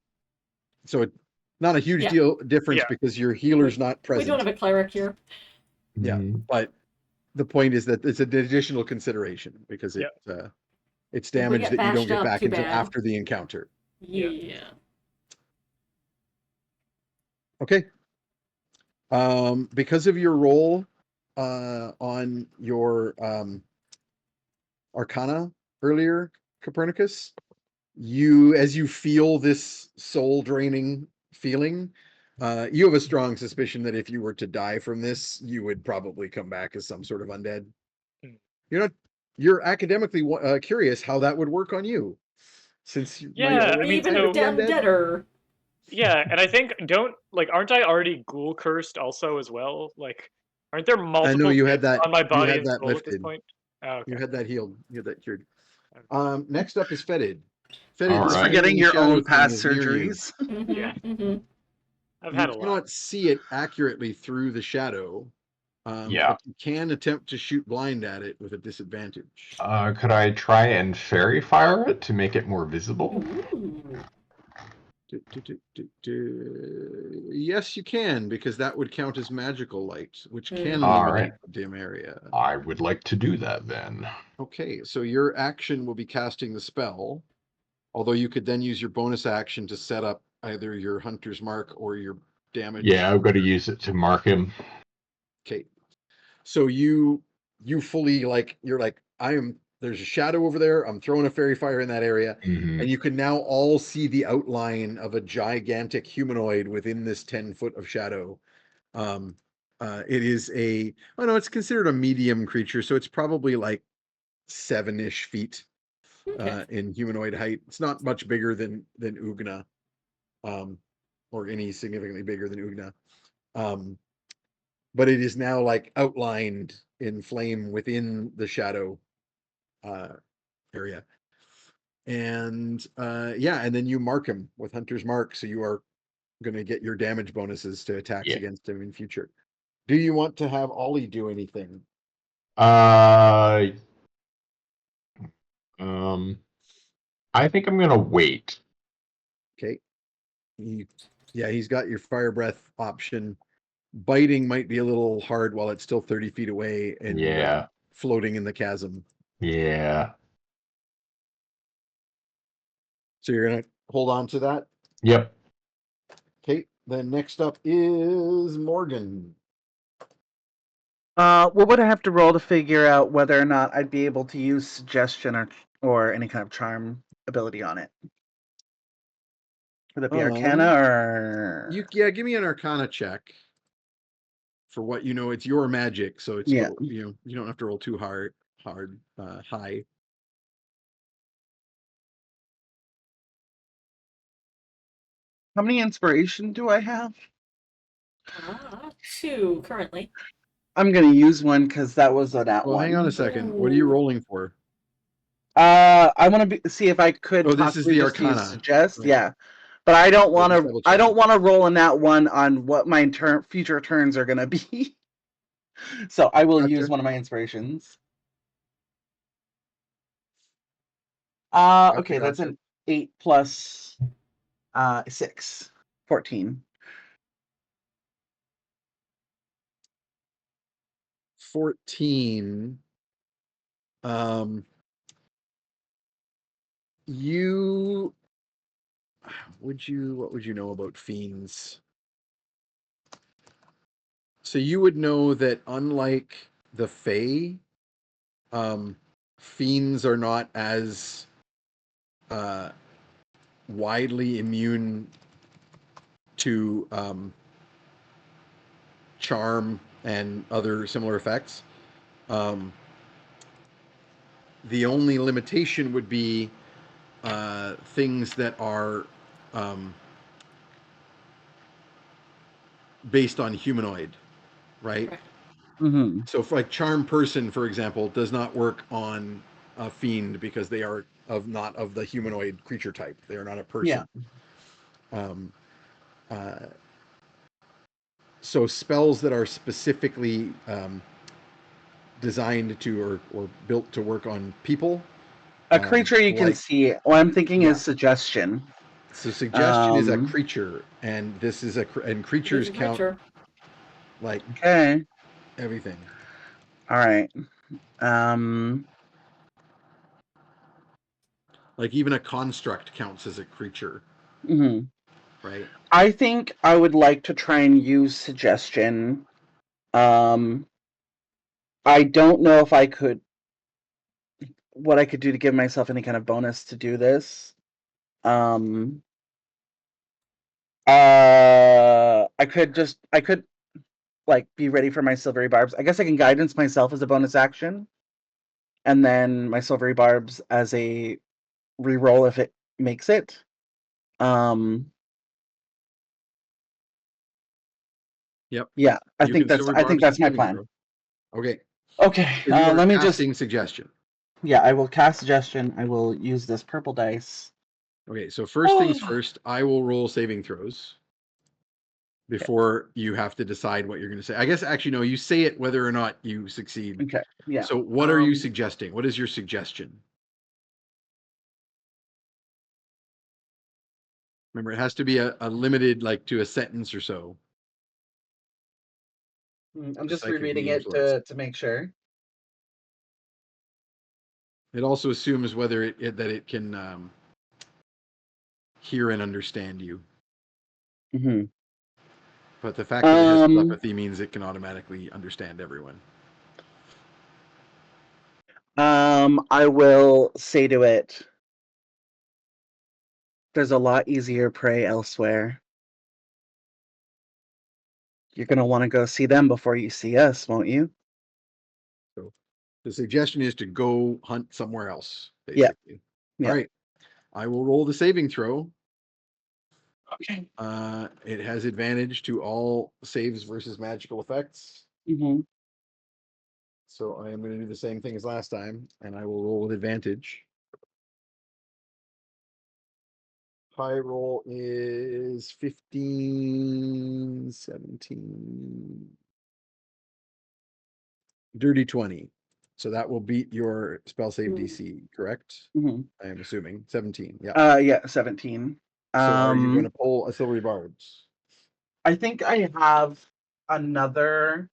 So it's not a huge difference because your healer's not We present. don't have a cleric here. Yeah, Mm, but the point is that it's an additional consideration because it's damage get that you don't bashed get up, back too until bad. after the encounter. Yeah. Okay. Because of your roll on your Arcana earlier, Copernicus, as you feel this soul draining feeling, you have a strong suspicion that if you were to die from this, you would probably come back as some sort of undead. You're academically curious how that would work on you, since you might already even kind of be deader. Yeah, and I think aren't I already ghoul cursed also as well? Like, aren't there multiple I know you had hits that on my body you had as that ghoul at this lifted. point? Oh, okay. You had that healed. You had that cured. Okay. Next up is Fetid. Fetid, All this right. Forgetting moving your shadow own thing past is near you. surgeries. Mm-hmm. I've You had a lot. cannot see it accurately through the shadow, Yeah. but you can attempt to shoot blind at it with a disadvantage. Could I try and fairy fire it to make it more visible? Ooh. Yes, you can, because that would count as magical light, which can All illuminate right. the dim area. I would like to do that then. Okay, so your action will be casting the spell, although you could then use your bonus action to set up either your hunter's mark or your damage. Yeah, I'm going to use it to mark him. Okay, so you fully you're like, there's a shadow over there, I'm throwing a fairy fire in that area, and you can now all see the outline of a gigantic humanoid within this 10-foot of shadow. It is it's considered a medium creature, so it's probably like 7-ish feet in humanoid height. It's not much bigger than Ugna, or any significantly bigger than Ugna. But it is now outlined in flame within the shadow area. And and then you mark him with Hunter's Mark, so you are going to get your damage bonuses to attacks against him in future. Do you want to have Ollie do anything? I think I'm gonna wait. Okay. He's got your fire breath option. Biting might be a little hard while it's still 30 feet away and floating in the chasm. Yeah. So you're gonna hold on to that? Yep. Okay. Then next up is Morgan. What would I have to roll to figure out whether or not I'd be able to use suggestion or any kind of charm ability on it? Would it be Arcana or? Give me an Arcana check. For what you know, it's your magic, so it's you don't have to roll too high. How many inspiration do I have? 2 currently. I'm gonna use one because that was an at one. Hang on a second. What are you rolling for? I want to see if I could. Oh, this is the Arcana. Suggest, right. Yeah, but I don't want to. I don't want to roll in that one on what my future turns are gonna be. So I will use one of my inspirations. Okay, that's an 8 plus 6, 14. 14. What would you know about fiends? So you would know that unlike the Fae, fiends are not as widely immune to charm and other similar effects. The only limitation would be things that are based on humanoid, right? Right. Mm-hmm. So, for like charm person, for example, does not work on a fiend because they are not of the humanoid creature type. They are not a person. Um, so spells that are specifically designed to or built to work on people. A creature you can like see. What I'm thinking Yeah. is suggestion. So suggestion is a Um, creature, and this is and It is creatures a count creature. like Okay. everything. All right. Um, Like even a construct counts as a creature, mhm. right? I think I would like to try and use suggestion. I don't know if I could, what I could do to give myself any kind of bonus to do this. I could like be ready for my silvery barbs. I guess I can guidance myself as a bonus action, and then my silvery barbs as a reroll if it makes it. Yep. Yeah, I You think can that's silver I think barbs the that's my saving plan. throw. Okay. Okay, So you are let me just casting suggestion. I will cast suggestion. I will use this purple dice. Okay, so first things first, I will roll saving throws before you have to decide what you're going to say. I guess actually no, you say it whether or not you succeed. Okay, yeah. So what are you suggesting? What is your suggestion? Remember, it has to be a limited, like to a sentence or so. I'm just Psychic rereading it influence. to make sure. It also assumes whether that it can hear and understand you. Mm-hmm. But the fact that it has telepathy means it can automatically understand everyone. I will say to it, there's a lot easier prey elsewhere. You're going to want to go see them before you see us, won't you? So the suggestion is to go hunt somewhere else, Yeah. basically. Yeah. All right. I will roll the saving throw. Okay. It has advantage to all saves versus magical effects. Mm-hmm. So I am going to do the same thing as last time, and I will roll with advantage. High roll is 15, 17. Dirty 20. So that will beat your spell save DC, correct? Mm-hmm. I am assuming 17. Yeah. Yeah, 17. So are you going to pull a silvery barbs? I think I have another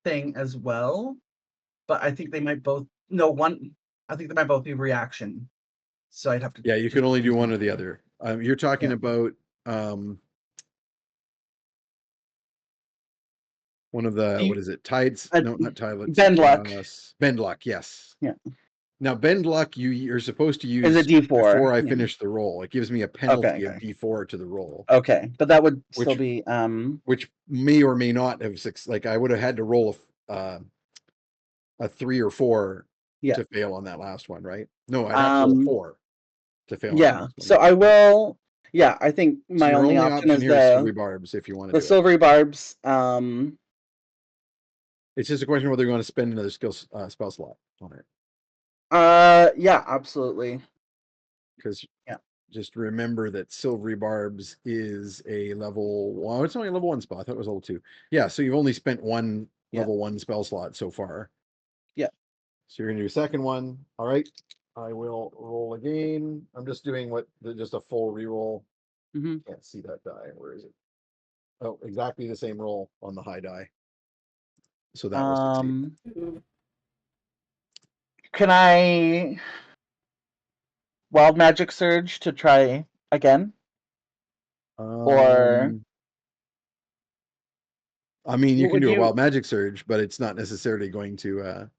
thing as well, but I think they might both I think they might both be reaction. So I'd have to. Yeah, you can only do one or the other. You're talking about one of the what is it? Tides? No, not Tidelets. Bend luck. Bend luck. Yes. Yeah. Now bend luck you're supposed to use Is a D4 before I finish the roll. It gives me a penalty of Okay. D4 to the roll. Okay, but that would still be which may or may not have like I would have had to roll a 3 or 4 to fail on that last one, right? No, I'd have to roll 4 to fail. Yeah, so I will. Yeah, I think my your only option is here is silvery barbs if you want to the do silvery barbs. It's just a question of whether you're going to spend another spell slot on it. Yeah, absolutely. Because just remember that silvery barbs is a level. Well, it's only a level 1 spell. I thought it was level 2. Yeah, so you've only spent one level 1 spell slot so far. Yeah. So you're gonna do a second one. All right. I will roll again. I'm just doing just a full reroll. Mm-hmm. Can't see that die. Where is it? Oh, exactly the same roll on the high die. So that will succeed. Can I wild magic surge to try again? Or I mean, you can do a wild magic surge, but it's not necessarily going to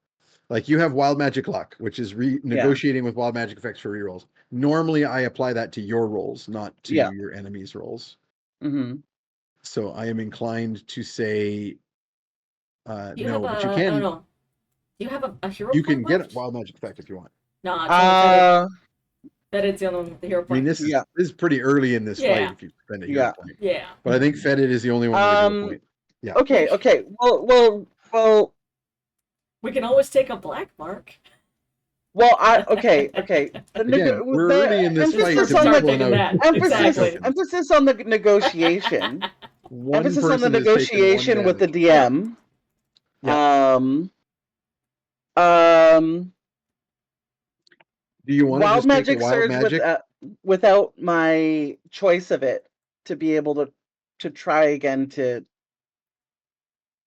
like you have wild magic luck, which is negotiating with wild magic effects for rerolls. Normally I apply that to your rolls, not to your enemy's rolls. Mm-hmm. So I am inclined to say Do you no, have but you a? can Oh no. Do you have a hero you point can get a left? wild magic effect if you want. No, it's only Fetid. Uh, Fetid's the only one with the hero I mean, point. Yeah. this is pretty early in this fight Yeah. if you spend a hero Yeah. point. Yeah. But I think Fetid is the only one with a hero point. Yeah. Okay. Well. We can always take a black mark. Okay. The Again, we're early in this This fight to person be start pulling thinking out that. emphasis Exactly. tokens. emphasis on the negotiation. One Emphasis on the person has taken one negotiation with the damage. DM. Do you want to Wild just take the magic wild surge magic? without my choice of it to be able to try again to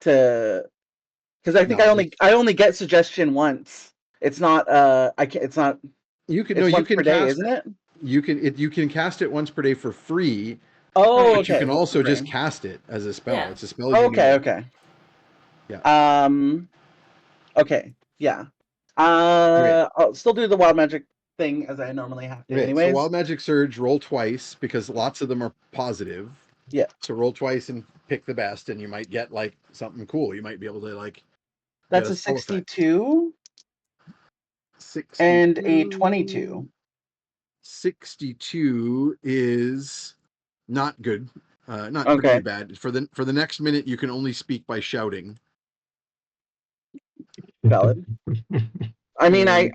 because I think No, I only get suggestion once. It's not I can it's not you can it's you once can per day, cast isn't it? you can cast it once per day for free, Oh, Right. but you okay. can once also per just day. cast it as a spell. Yeah. It's a spell you Okay, know. okay. Yeah. Okay, yeah. Okay. I'll still do the wild magic thing as I normally have to Okay, so anyways. wild magic surge, roll twice because lots of them are positive. Yeah. So roll twice and pick the best, and you might get like something cool. You might be able to like That's get a spell effect. 62 and a 22. 62 is not good. Not Okay. too bad. For the next minute, you can only speak by shouting. Valid. I mean, And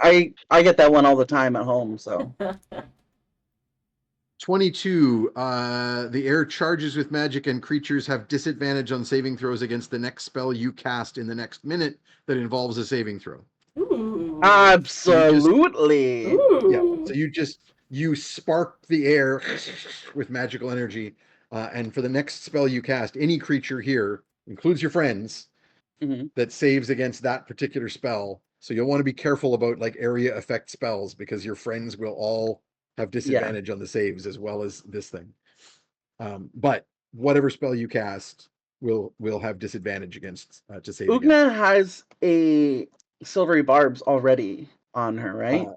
I get that one all the time at home, so 22, the air charges with magic and creatures have disadvantage on saving throws against the next spell you cast in the next minute that involves a saving throw. Ooh. absolutely. Ooh. Yeah, so you spark the air with magical energy, and for the next spell you cast, any creature here, includes your friends, Mhm. that saves against that particular spell. So you'll want to be careful about like area effect spells because your friends will all have disadvantage on the saves as well as this thing. But whatever spell you cast will have disadvantage against to save against. Ugna has a silvery barbs already on her, right?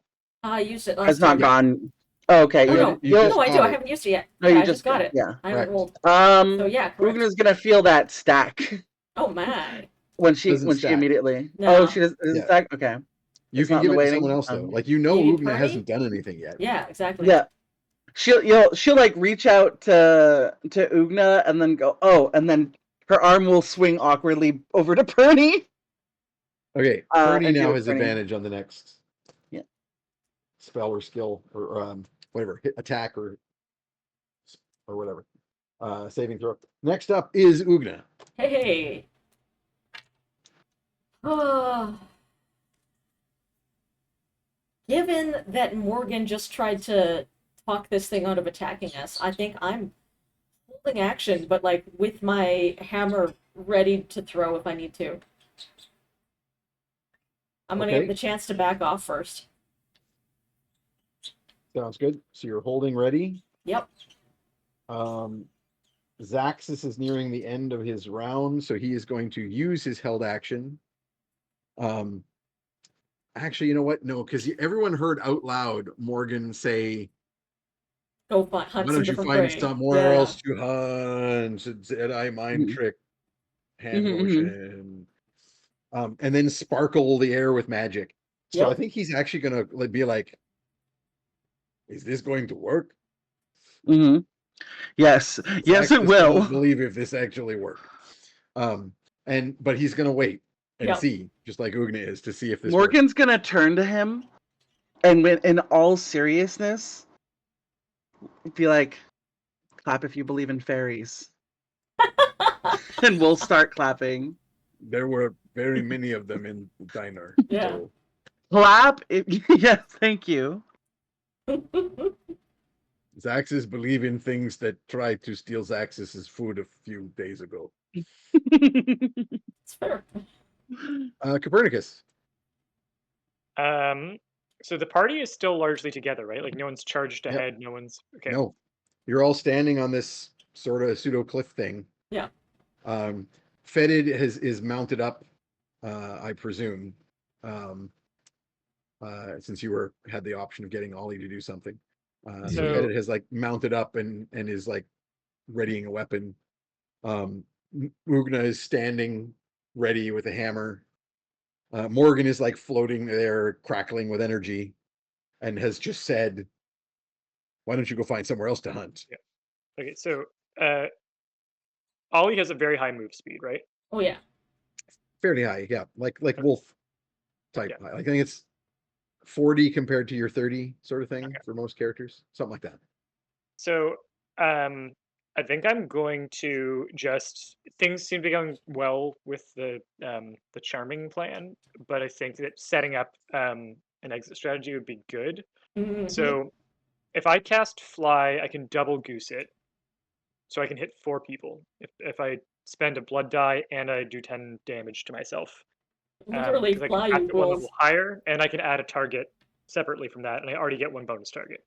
I used it Has last not time. gone. Oh, okay, Oh, no. you just No, I do. got I it. haven't used it yet. No, Yeah, you I just got it. yeah. I haven't Correct. rolled. So yeah, correct. Ugna's gonna feel that stack Oh my. when she Doesn't stack. immediately. No. Oh, she doesn't Yeah. stack. Okay. You It's can not give in it the to someone waiting. else though. Like you know You need Ugna Perny? hasn't done anything yet. Yeah, exactly. Yeah. She'll like reach out to Ugna and then go, oh, and then her arm will swing awkwardly over to Perny. Okay, Perny and now do has Perny. advantage on the next Yeah. spell or skill or whatever, hit attack or whatever. Saving throw. Next up is Ugna. Hey. Oh. Given that Morgan just tried to talk this thing out of attacking us, I think I'm holding action, but like with my hammer ready to throw if I need to. I'm gonna give the chance to back off first. Sounds good. So you're holding ready. Yep. Zaxxas is nearing the end of his round, so he is going to use his held action. Actually, you know what? No, because everyone heard out loud Morgan say, Go hunt "Why some don't you different find prey. somewhere Yeah. else to hunt?" Jedi mind trick, hand motion, and then sparkle the air with magic. So Yep. I think he's actually going to be like, "Is this going to work?" Mm-hmm. Yes, yes, it will. Don't believe if this actually worked. But he's going to wait and see, just like Ugna is, to see if this Morgan's gonna turn to him, and in all seriousness, be like, "Clap if you believe in fairies," and we'll start clapping. There were very many of them in the diner. Yeah. So. Clap if yes, thank you. Zaxxas believe in things that tried to steal Zaxxas's food a few days ago. It's fair. Copernicus. So the party is still largely together, right? Like no one's charged ahead, no one's okay. No, you're all standing on this sort of pseudo cliff thing. Yeah. Fetid is mounted up, I presume, since you had the option of getting Ollie to do something. So Fetid has like mounted up and is like readying a weapon. Mugna is standing ready with a hammer. Morgan is like floating there, crackling with energy, and has just said, "Why don't you go find somewhere else to hunt?" Okay, so Ollie has a very high move speed, right? Oh yeah. Fairly high, yeah, like Okay. wolf type. Yeah. I think it's 40 compared to your 30 sort of thing Okay. for most characters, something like that. So I think I'm going to just things seem to be going well with the charming plan, but I think that setting up an exit strategy would be good. Mhm. So if I cast fly, I can double goose it, so I can hit 4 people. If I spend a blood die and I do 10 damage to myself, Literally because I can fly, cast you it one level fools. higher, and I can add a target separately from that, and I already get 1 bonus target.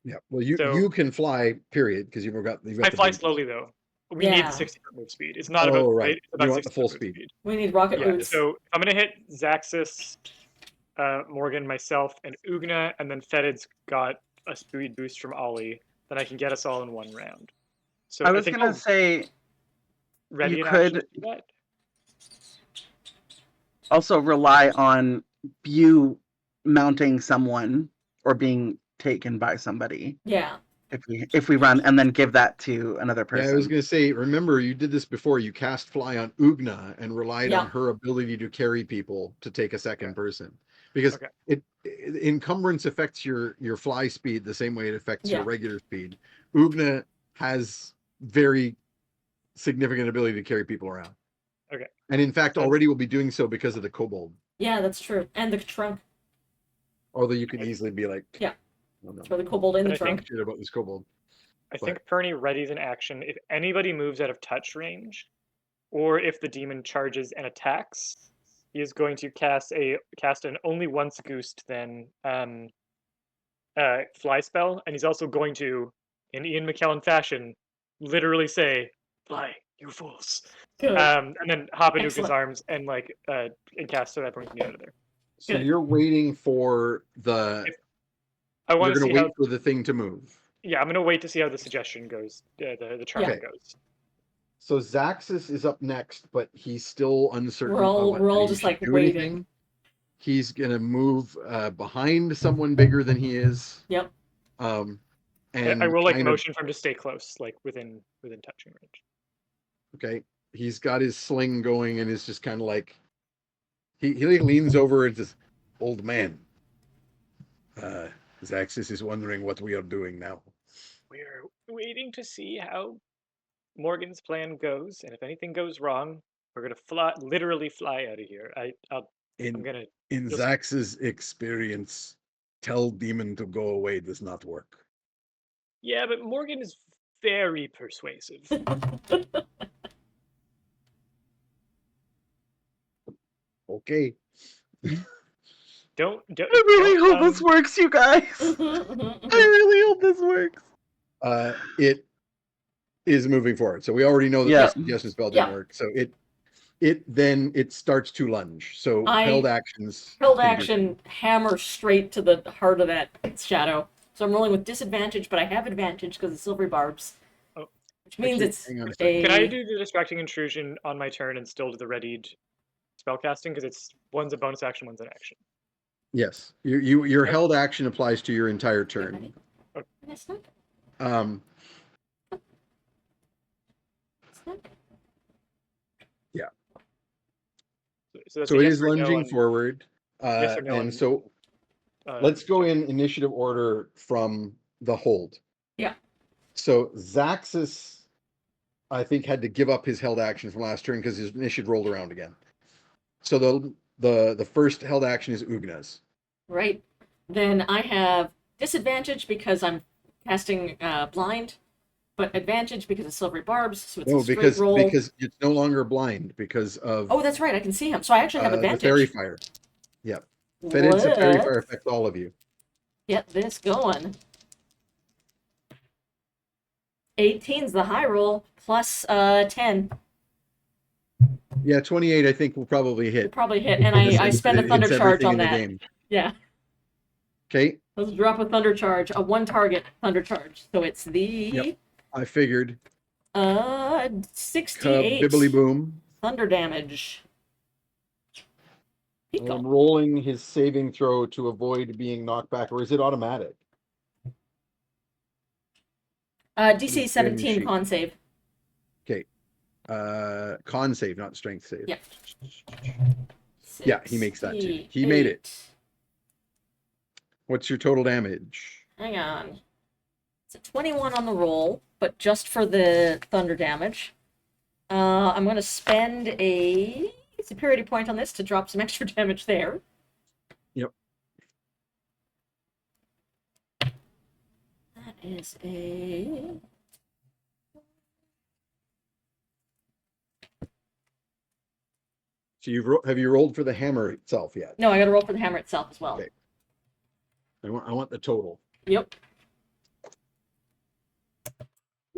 Yeah, well, you So can fly, period, because you've got I the fly boots. slowly though. We need the Yeah. 60-foot move speed. It's not about Right. weight, it's about You want the 60-foot full move speed. We need rocket Yeah, boots. so I'm gonna hit Zaxxas, Morgan, myself, and Ugna, and then Fetid's got a speed boost from Ollie. Then I can get us all in 1 round. So I I was think gonna I'll say ready you an action could to do that. also rely on you mounting someone or being taken by somebody Yeah. if we run, and then give that to another Yeah, I was person. going to say, remember, you did this before. You cast fly on Ugna and relied Yeah. on her ability to carry people to take a second person, because Okay. encumbrance affects your fly speed the same way it affects your Yeah. regular speed. Ugna has very significant ability to carry people around. Okay. And in fact, So- already will be doing so because of the kobold. Yeah, that's true. And the trunk. Although you can easily be like, Yeah. oh, no, Throw the kobold in But the I think- trunk. shit about this kobold. I think Perny readies an action if anybody moves out of touch range, or if the demon charges and attacks. He is going to cast an only once goosed then fly spell, and he's also going to, in Ian McKellen fashion, literally say, "Fly, you fools!" Good. And then hop into his Excellent. arms and and cast so that brings me out of there. So Good. you're waiting for the. I want You're to going see to how. wait for the thing to move. Yeah, I'm gonna wait to see how the suggestion goes. The charm Okay. goes. So Zaxxas is up next, but he's still uncertain We're all- on we're whether all he just, should like, do waiting. anything. He's gonna move behind someone bigger than he is. Yep. And I will kind of- motion for him to stay close, like within touching range. okay. He's got his sling going and is just kind of like he leans over and says, "Old man, Zaxxas is wondering what we are doing now." We're waiting to see how Morgan's plan goes, and if anything goes wrong, we're gonna literally fly out of here. I'm In gonna. in Just- Zax's experience, tell demon to go away does not work. Yeah, but Morgan is very persuasive. Okay. Don't. I really hope this works, you guys. I really hope this works. It is moving forward. So we already know that Yeah. the suggestion spell didn't Yeah. work. So it starts to lunge. So held actions. Held can do action, hammer straight to the heart of that shadow. So I'm rolling with disadvantage, but I have advantage because of silvery barbs. Oh. Which means Actually, it's hang on a a... second. Can I do the distracting intrusion on my turn and still do the readied spellcasting? Because one's a bonus action, one's an action. Yes. Your held action applies to your entire turn. That's not... Um, That's not... yeah. So, that's So a it yes is or no lunging on- forward. yes or no on- And so uh, let's go in initiative order from the hold. Yeah. So Zaxxas, I think, had to give up his held action from last turn because his initiative rolled around again. So the first held action is Ugna's. Right. Then I have disadvantage because I'm casting blind, but advantage because of silvery barbs, so it's No, a straight because roll. it's no longer blind because of Oh, that's right. I can see him, so I actually have the advantage. fairy fire. Yep. Fedid's a fairy Let's fire affects all of you. get this going. 18's the high roll plus 10. Yeah, 28 I think will probably Will hit. probably hit, and I spend a thunder It's charge everything on in the that. game. Yeah, Okay, let's drop a thunder charge, a one target thunder charge. So it's the Yep. I figured. 68 Bibbly boom. thunder damage. I'm Pico. rolling his saving throw to avoid being knocked back, or is it automatic? DC Failing 17 sheet. con save. Okay. Con save, not strength save. Yep. Yeah, he makes that too. He made it. 68. What's your total damage? Hang on. It's a 21 on the roll, but just for the thunder damage. I'm going to spend a superiority point on this to drop some extra damage there. Yep. That is a... So have you rolled for the hammer itself yet? No, I got to roll for the hammer itself as well. Okay. I want the total. Yep.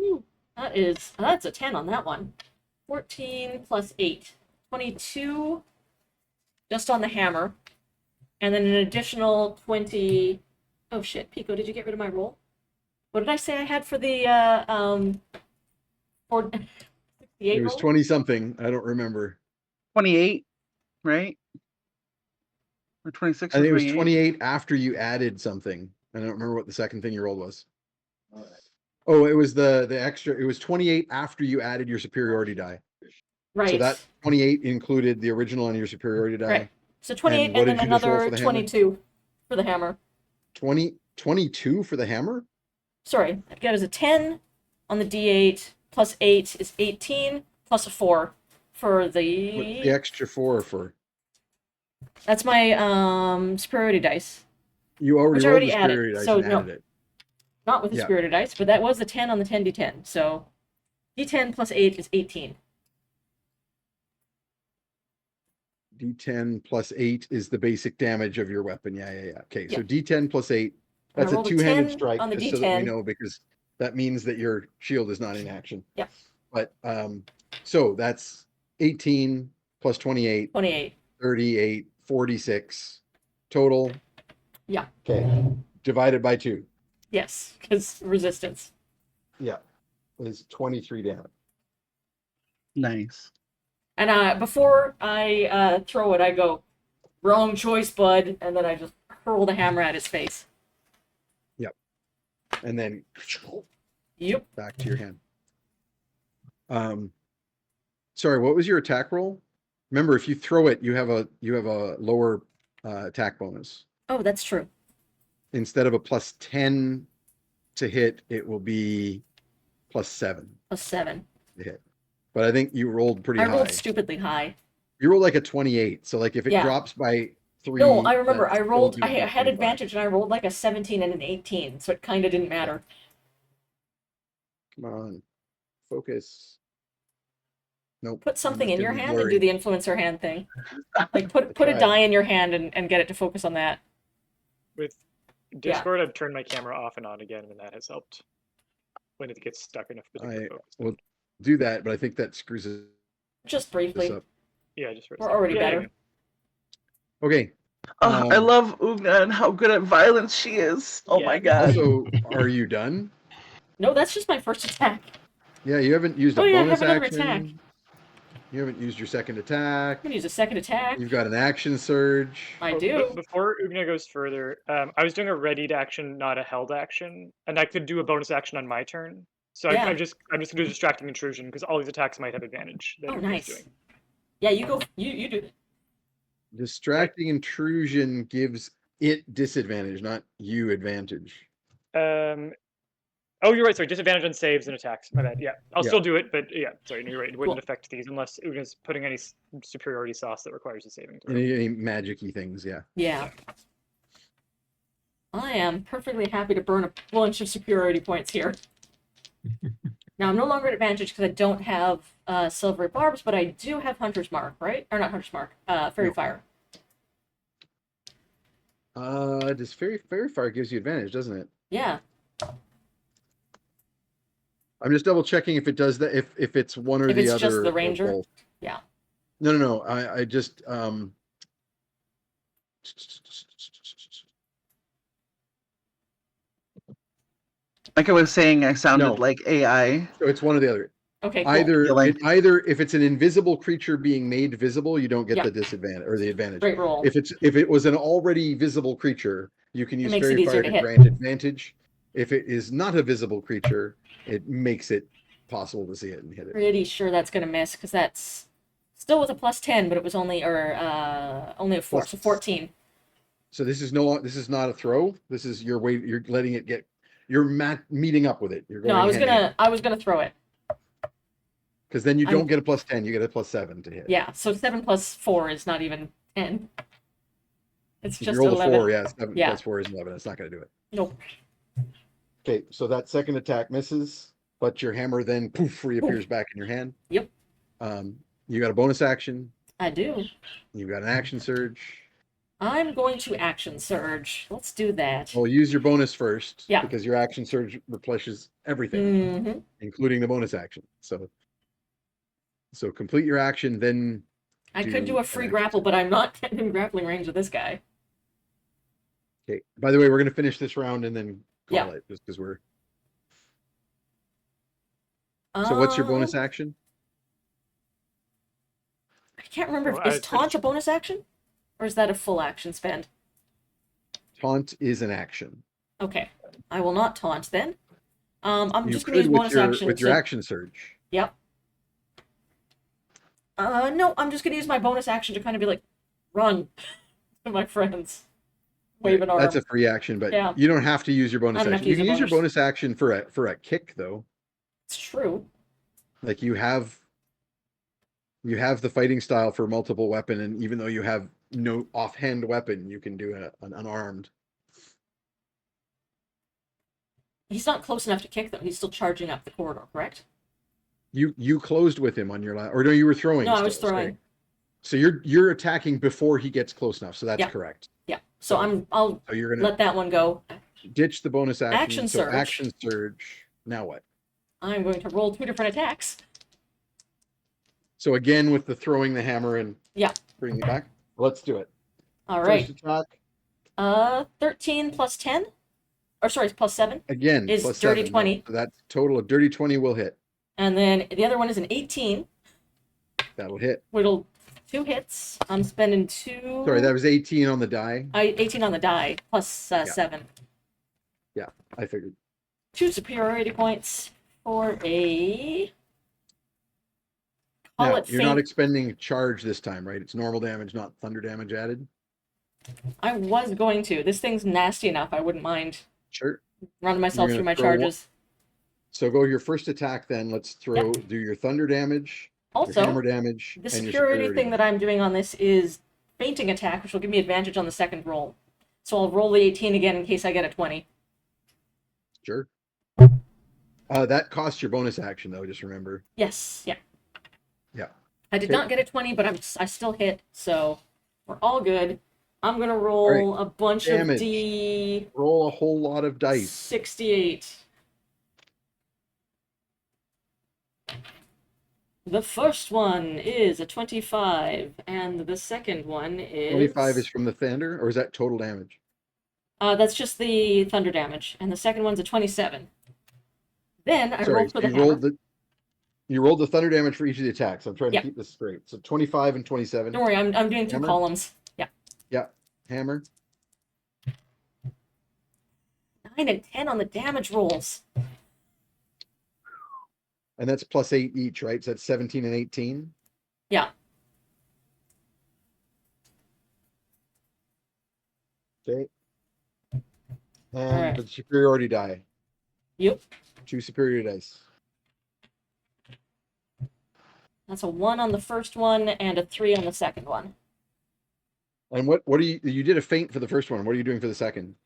Ooh, that's a 10 on that one. 14 plus 8. 22 just on the hammer. And then an additional 20. Oh shit, Pico, did you get rid of my roll? What did I say I had for the for 68 It was roll? 20 something. I don't remember. 28, right? Or 26 I or think it was 28? 28 after you added something. I don't remember what the second thing you rolled was. Oh, it was the extra. It was 28 after you added your superiority die. Right. So that 28 included the original on your superiority die. Right. So 28 what and did then you just roll another for the hammer? 22 for the hammer. 22 for the hammer? Sorry, that was a 10 on the D8 plus 8 is 18 plus a 4 for What's the extra 4 for? That's my superiority dice. You already Which I rolled already the added, superiority dice so and no. added it. Not with the Yeah. superiority dice, but that was a 10 on the 10d10. So d10 plus 8 is 18. D10 plus 8 is the basic damage of your weapon. Yeah. Okay, so Yeah. D10 plus 8. And I That's a rolled a two-handed 10 strike, on the just so that we D10. know, because that means that your shield is not in action. Yep. But so that's 18 plus 28, 28. 38, 46 total. Yeah. Okay. Divided by 2. Yes, because resistance. Yeah. Is 23 damage. Nice. And before I throw it, I go, wrong choice, bud. And then I just hurl the hammer at his face. And then Yep. back to your hand. Sorry, what was your attack roll? Remember, if you throw it, you have a lower attack bonus. Oh, that's true. Instead of a plus 10 to hit, it will be plus 7 Plus 7. to hit. But I think you rolled pretty I high. rolled stupidly high. You rolled like a 28. So like if it Yeah. drops by 3. No, I remember. that's I still rolled. gonna I be had 25. advantage, and I rolled like a 17 and an 18, so it kind of didn't matter. Come on, focus. Nope. Put something in your Gonna be hand and do blurry. the influencer hand thing. Like put a tried. die in your hand and get it to focus on that. With Discord, I've turned my camera off and on again, and that has helped when it gets stuck in a particular I focus. will do that, but I think that screws it Just this briefly. up. Yeah, just for a We're second. already Yeah, better. Okay. Oh, I love Ugna and how good at violence she is. Oh my Yeah. god. Also, are you done? No, that's just my first attack. Yeah, you haven't used a Oh, yeah, I bonus have another action. attack. You haven't used your second attack. I'm gonna use a second attack. You've got an action surge. I Oh, do. but before Ugna goes further, I was doing a readied action, not a held action, and I could do a bonus action on my turn. So Yeah. I'm just gonna do distracting intrusion because all these attacks might have advantage. That Oh, Ugna's nice. doing. Yeah, you go. You do. Distracting intrusion gives it disadvantage, not you advantage. Oh, you're right. Sorry, disadvantage on saves and attacks. My bad. Yeah, I'll Yeah. still do it, but yeah, sorry, no, you're right. It wouldn't Cool. affect these unless Ugna's putting any superiority sauce that requires a saving throw. Any magic-y things, yeah. Yeah. I am perfectly happy to burn a bunch of superiority points here. Now, I'm no longer at advantage because I don't have silvery barbs, but I do have Hunter's Mark, right? Or not Hunter's Mark, Fairy No. Fire. Does Fairy Fire gives you advantage, doesn't it? Yeah. I'm just double checking if it does that, if it's one or If the it's other. just the or ranger? both. Yeah. No. I just Like I was saying, I sounded No. like AI. So it's one or the other. Okay, cool. Either if it's an invisible creature being made visible, you don't get Yeah. the disadvantage or the advantage. Great roll. If it was an already visible creature, you can use makes it Fairy easier Fire to to hit. grant advantage. If it is not a visible creature, it makes it possible to see it and hit it. Pretty sure that's gonna miss because that's still with a +10, but it was only a 4, so 14. So this is not a throw. This is your way. You're letting it get. You're meeting up with it. You're going. No, I was gonna throw it. Because then you don't get a +10. You get a +7 to hit. Yeah, so 7 + 4 is not even 10. It's If just you roll 11. a 4, yeah, 7 Yeah. + 4 is 11. It's not going to do it. Nope. Okay, so that second attack misses, but your hammer then poof reappears back in your hand. Yep. You got a bonus action. I do. You got an action surge. I'm going to action surge. Let's do that. Well, use your bonus first. Yeah. Because your action surge replenishes everything, Mm-hmm. including the bonus action. So complete your action, then. I could do a free grapple, but I'm not getting in grappling range with this guy. Okay. By the way, we're going to finish this round and then call Yeah. it, just because we're. So what's your bonus action? I can't remember. Well, Is taunt a bonus action? Or is that a full action spend? Taunt is an action. Okay. I will not taunt then. I'm You just going to could use bonus action. with your action surge. Yep. No, I'm just going to use my bonus action to kind of be like, run to my friends. Wave an arm. That's a free action, but Yeah. you don't have to use your bonus I don't have action. to You use can a use your bonus. bonus action for a kick, though. It's true. Like you have the fighting style for multiple weapon, and even though you have no offhand weapon, you can do an unarmed. He's not close enough to kick, though. He's still charging up the corridor, correct? You closed with him on your last, or no, you were throwing. No, I was still, throwing. sorry. So you're attacking before he gets close enough. So that's Yeah. correct. Yeah. So I'll So you're gonna let that one go. ditch the bonus action. Action so surge. action surge. Now what? I'm going to roll 2 different attacks. So again with the throwing the hammer and bringing it back. Let's do it. All right. First attack. 13 + 10. Or sorry, it's +7. Again, Is plus dirty 7. 20. So that's total of dirty 20 will hit. And then the other one is an 18. That'll hit. Whittle 2 hits. I'm spending 2. Sorry, that was 18 on the die. 18 on the die, plus 7. Yeah, I figured. 2 superiority points for a. Call Now, it you're not faint. expending charge this time, right? It's normal damage, not thunder damage added. I was going to. This thing's nasty enough. I wouldn't mind Sure. running myself You're through my gonna throw charges. So go your first attack then. Let's do your thunder damage, your Also, hammer damage, the and your security thing that I'm doing on this is fainting attack, which will give me advantage on the second roll. So I'll roll the 18 again in case I get a 20. Sure. That costs your bonus action though, just remember. Yes, yeah. Yeah. I did Okay. not get a 20, but I still hit, so we're all good. I'm gonna roll All right. a bunch Damage. of D. Roll a whole lot of dice. 68. The first one is a 25, and the second one is 25 is from the thunder, or is that total damage? that's just the thunder damage, and the second one's a 27. Then I rolled for the hammer. You rolled the thunder damage for each of the attacks. I'm trying to Yeah. keep this straight. So 25 and 27. Don't worry, I'm doing 2 Hammer? columns. Yeah. Yeah. Hammer. 9 and 10 on the damage rolls. And that's +8 each, right? So that's 17 and 18. Yeah. Okay. And Alright. the superiority die. Yep. 2 superiority dice. That's a 1 on the first one and a 3 on the second one. And what do you did a feint for the first one. What are you doing for the second?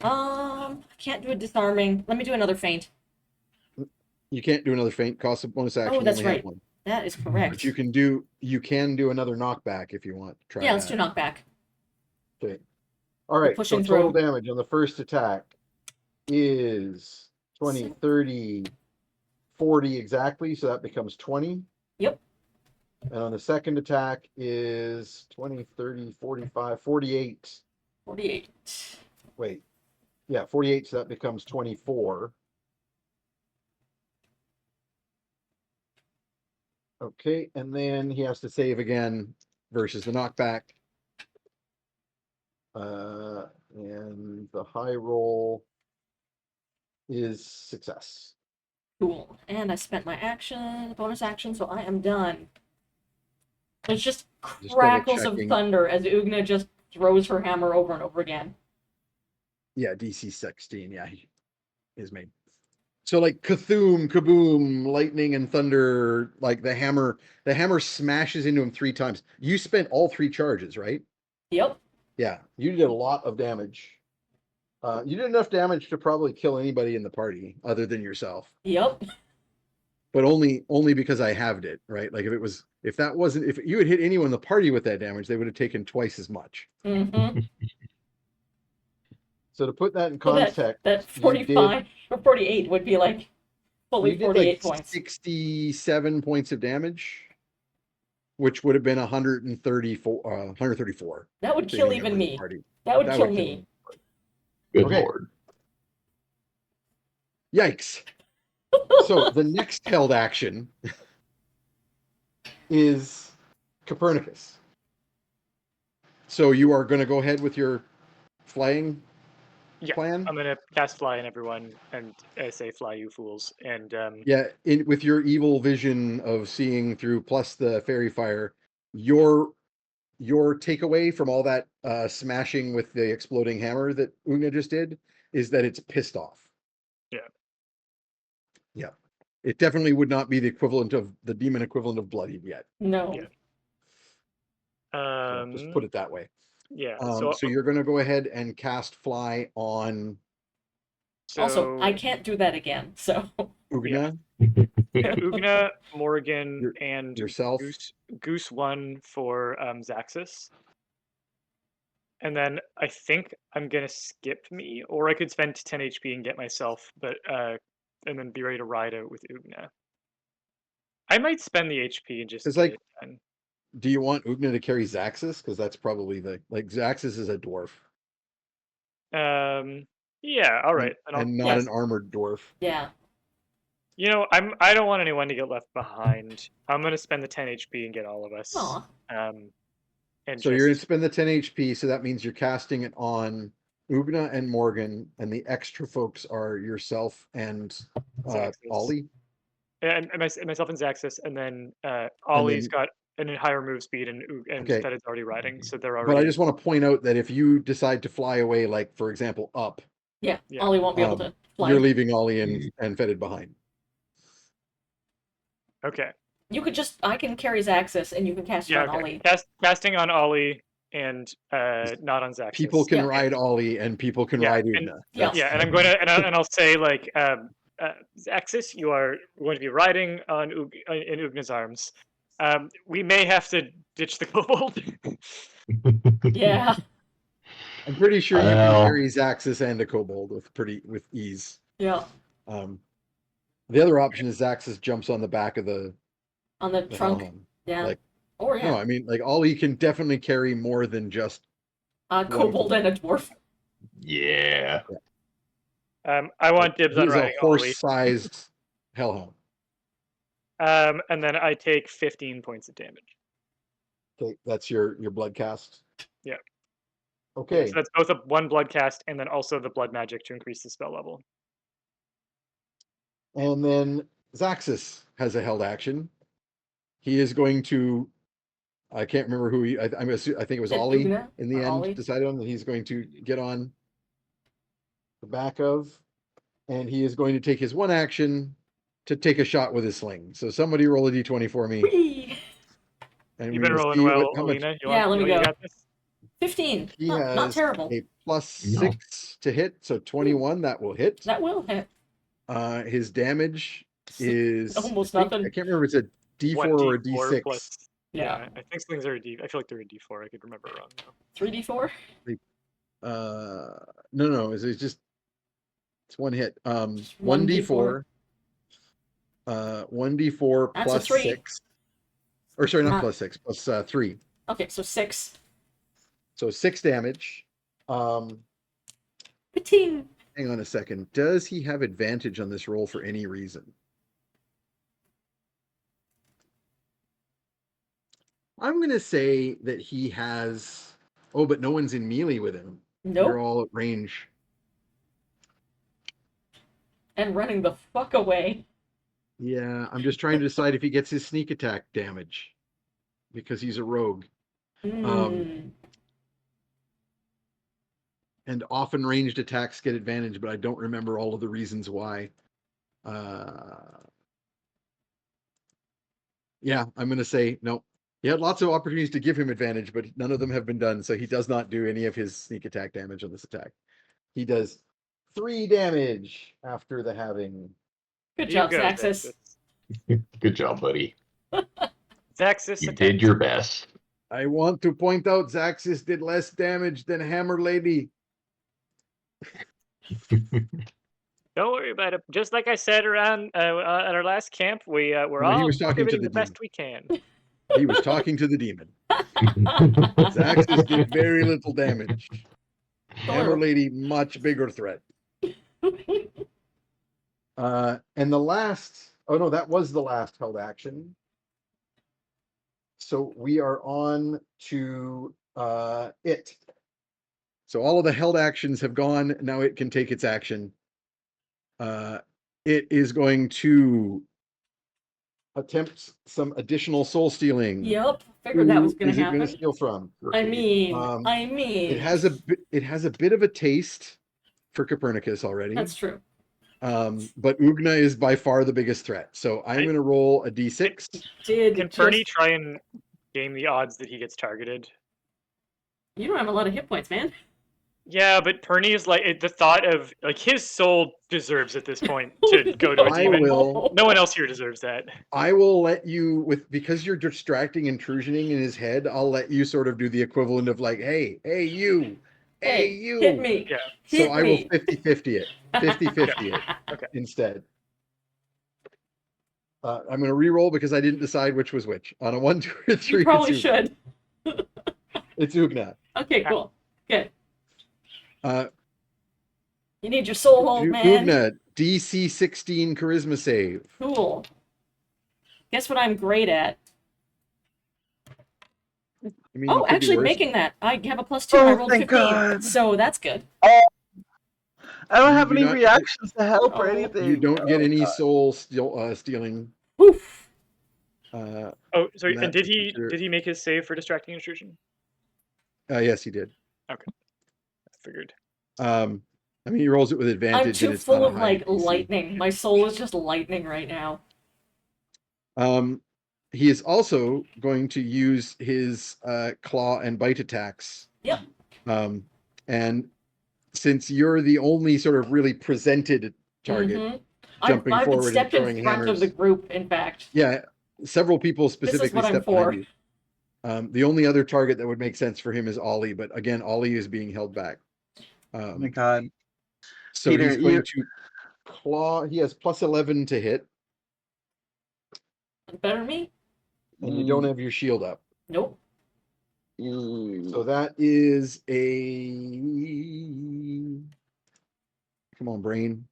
I can't do a disarming. Let me do another feint. You can't do another feint. Cost a bonus action. Oh, you that's only have right. one. That is correct. But you can do another knockback if you want. Try Yeah, let's that. do knockback. Okay. All right. So pushing total through. damage on the first attack is 20, 30, 40 exactly. So that becomes 20. Yep. And on the second attack is 20, 30, 45, 48. 48. Wait. Yeah, 48. So that becomes 24. Okay, and then he has to save again versus the knockback. And the high roll is success. Cool. And I spent my bonus action, so I am done. There's just Just crackles of double-checking. thunder as Ugna just throws her hammer over and over again. Yeah, DC 16. Yeah, is made. So like Cthulhu, kaboom, lightning and thunder, like the hammer smashes into him 3 times. You spent all 3 charges, right? Yep. Yeah, you did a lot of damage. You did enough damage to probably kill anybody in the party other than yourself. Yep. But only because I halved it, right? Like if you had hit anyone in the party with that damage, they would have taken twice as much. Mm-hmm. So to put that in So context, that 45 or 48 would be like fully you did 48 like points. 67 points of damage, which would have been 134. That would to kill any even member of the me. party. That would kill kill me. him. Good Okay. lord. Yikes. So the next held action is Copernicus. So you are going to go ahead with your flying Yeah, plan? I'm gonna cast fly on everyone and say fly, you fools. And Yeah, with your evil vision of seeing through plus the fairy fire, your takeaway from all that smashing with the exploding hammer that Una just did is that it's pissed off. Yeah. Yeah. It definitely would not be the equivalent of the demon equivalent of bloodied yet. No. Yeah. So just put it that way. Yeah. So you're going to go ahead and cast fly on Also, I can't do that again, so. Ugna. Ugna, Morgan, and yourself. Goose 1 for Zaxxas. And then I think I'm gonna skip me, or I could spend 10 HP and get myself, but and then be ready to ride out with Ugna. I might spend the HP and just It's get like- it done. Do you want Ugna to carry Zaxxas? Because that's probably Zaxxas is a dwarf. Yeah, all right. And not an armored dwarf. Yeah. You know, I don't want anyone to get left behind. I'm gonna spend the 10 HP and get all of us. Aw. And So you're going to spend the 10 HP, so that means you're casting it on Ugna and Morgan, and the extra folks are yourself and Zaxxas. Ollie. And myself and Zaxxas, and then Ollie's got an higher move speed and Okay. that is already riding, so they're already. But I just want to point out that if you decide to fly away, like for example, up, Yeah. Yeah. Ollie won't be able to fly. you're leaving Ollie and Fetid behind. Okay. I can carry Zaxxas and you can cast it Yeah. on Okay. Ollie. Casting on Ollie and not on Zaxxas. People can Yeah. ride Ollie and people can ride Ugna. Yeah. Yeah, and I'm going to and I'll say like Zaxxas, you are going to be riding on in Ugna's arms. We may have to ditch the kobold. Yeah. I'm pretty sure you can Well. carry Zaxxas and a kobold with ease. Yeah. The other option is Zaxxas jumps on the back of the trunk. helm. Yeah. Like, or No, I mean, like Ollie can definitely carry more than just kobold and a dwarf. Yeah. I want dibs on He's a riding Ollie. horse-sized hellhound. And then I take 15 points of damage. Okay, that's your blood cast. Yeah. Okay. So that's both one blood cast and then also the blood magic to increase the spell level. And then Zaxxas has a held action. He is going to. I can't remember who he. I think it was Ollie Ugna in the or end. Ollie? Decided on that he's going to get on the back of, and he is going to take his one action to take a shot with his sling. So somebody roll a d20 for me. Whee! And You've we been will rolling see well, how much Alina. Yeah, let me go. You got this? 15. he Not has. terrible. A plus No. 6 to hit, so 21. That will hit. That will hit. His damage is Almost I think- nothing. I can't remember if it's a D4 or a 1d4 D6. plus. Yeah. I think slings are a D. I feel like they're a D4. I could remember wrong now. 3d4? No, it's just it's one hit. Just 1d4. 1d4 That's a plus 3. 6. Or sorry, not Ah. plus 6, plus 3. Okay, so 6. So 6 damage. Pating! Hang on a second. Does he have advantage on this roll for any reason? I'm gonna say that he has. Oh, but no one's in melee with him. They're Nope. all at range. And running the fuck away. Yeah, I'm just trying to decide if he gets his sneak attack damage because he's a rogue. Hmm. And often ranged attacks get advantage, but I don't remember all of the reasons why. Yeah, I'm going to say no. He had lots of opportunities to give him advantage, but none of them have been done. So he does not do any of his sneak attack damage on this attack. He does 3 damage after the halving. Good You job, go, Zaxxas. Good job, buddy. Zaxxas You attack. did your best. I want to point out Zaxxas did less damage than Hammer Lady. Don't worry about it. Just like I said around at our last camp, we're No, he all was talking to contributing the the best demon. we can. He was talking to the demon. Zaxxas did very little damage. Hammer Lady, much bigger threat. And the last, oh no, that was the last held action. So we are on to it. So all of the held actions have gone. Now it can take its action. It is going to attempt some additional soul stealing. Yep. Figured that was Who gonna is it going to happen. steal from? I mean, It has a bit of a taste for Copernicus already. That's true. But Ugna is by far the biggest threat. So I'm going to roll a d6. Can Perny try and game the odds that he gets targeted? You don't have a lot of hit points, man. Yeah, but Perny is like the thought of like his soul deserves at this point to go to a I demon. will. No one else here deserves that. I will let you because you're distracting intrusioning in his head. I'll let you sort of do the equivalent of like, hey, you, hey, you, hit me. Yeah. So I will 50-50 it, 50-50 it Okay. instead. I'm going to re-roll because I didn't decide which was which. On a 1, 2, or 3, You probably it's should. It's Ugna. Okay, cool. Good. Uh, You need your soul hold, man. Ugna, DC 16 charisma save. Cool. Guess what I'm great at? I mean, Oh, you could do actually worse. making that. I have a +2 and I rolled 15. God. So that's good. I don't have You do any not- reactions to help or Oh. anything. You don't get Oh, any God. soul stealing. Oof. Oh, sorry. That And did is he considered- did he make his save for distracting intrusion? Yes, he did. I figured. I mean, he rolls it with advantage. I'm too and it's full not a of high like DC. lightning. My soul is just lightning right now. He is also going to use his claw and bite attacks. Yep. And since you're the only sort of really presented target, Mhm. jumping I've been forward and stepped throwing in front of hammers. the group, in fact. Yeah, several people specifically what I'm stepped for. behind you. The only other target that would make sense for him is Ollie, but again, Ollie is being held back. Oh my God. So Peter, he's going to claw. He has +11 to hit, Better than me? and you don't have your shield up. Nope. So that is a come on, brain.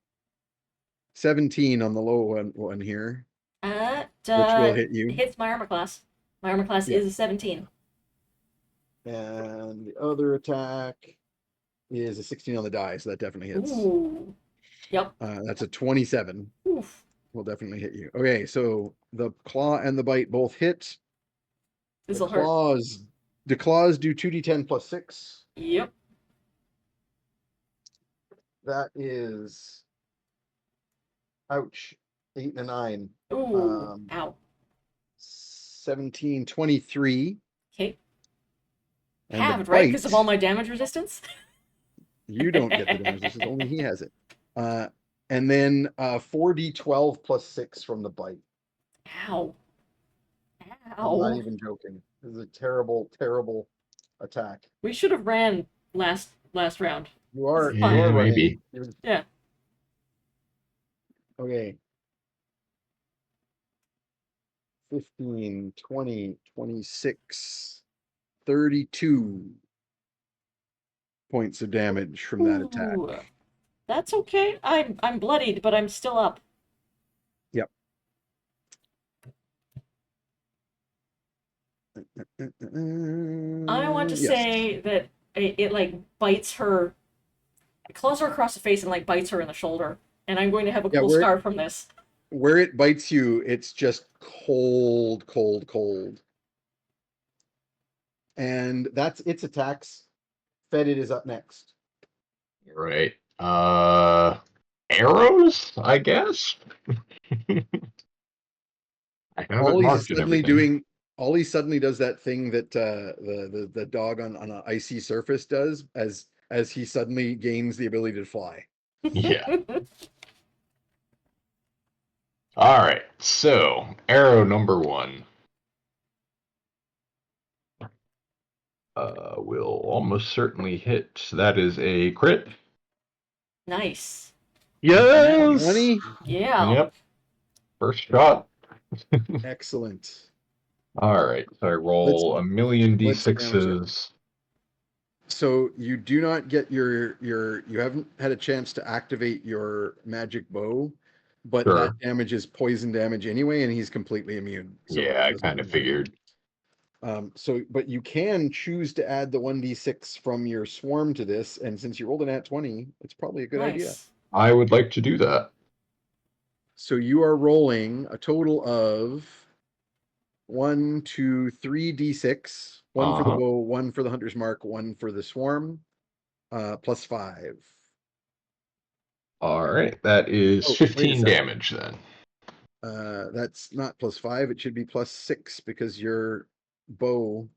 17 on the low one here, which will hit you. Hits my armor class. My armor class Yeah. is a 17. And the other attack is a 16 on the die, so that definitely hits. Ooh. Yep. That's a 27. Oof. Will definitely hit you. Okay, so the claw and the bite both hit. This'll hurt. The claws do 2d10 plus 6. Yep. That is ouch. 8 and a 9. Ooh. Ow. 17, 23. Okay. And Halved, the right? Because of bite- all my damage resistance? You don't get the damage. This is only he has it. And then 4d12 plus 6 from the bite. Ow. I'm Ow. not even joking. This is a terrible, terrible attack. We should have ran last round. You are, Yeah, you are running. maybe. Yeah. Okay. 15, 20, 26, 32 points of damage from that attack. Ooh. That's okay. I'm bloodied, but I'm still up. I want to Yes. say that it like bites her, it claws her across the face and like bites her in the shoulder. And I'm going to have a Yeah, cool scar from this. where it bites you, it's just cold, cold, cold. And that's its attacks. Fetid is up next. Right. Arrows, I guess. I have it marked and everything. All he suddenly does that thing that the dog on an icy surface does as he suddenly gains the ability to fly. Yeah. All right. So arrow number 1. Will almost certainly hit. That is a crit. Nice. Yes. 20. Yeah. Yep. First shot. Excellent. All right. So I roll a million let's damage it. d6s. So you do not get you haven't had a chance to activate your magic bow, but Sure. that damage is poison damage anyway, and he's completely immune. So Yeah, it I doesn't kind of matter. figured. But you can choose to add the 1d6 from your swarm to this, and since you rolled an at 20, it's probably a good idea. Nice. I would like to do that. So you are rolling a total of 1, 2, 3 d6. One for the bow, 1 for the hunter's mark, 1 for the swarm, plus 5. All right. That is Oh, wait a 15 second. damage then. That's not plus 5. It should be plus 6 because your bow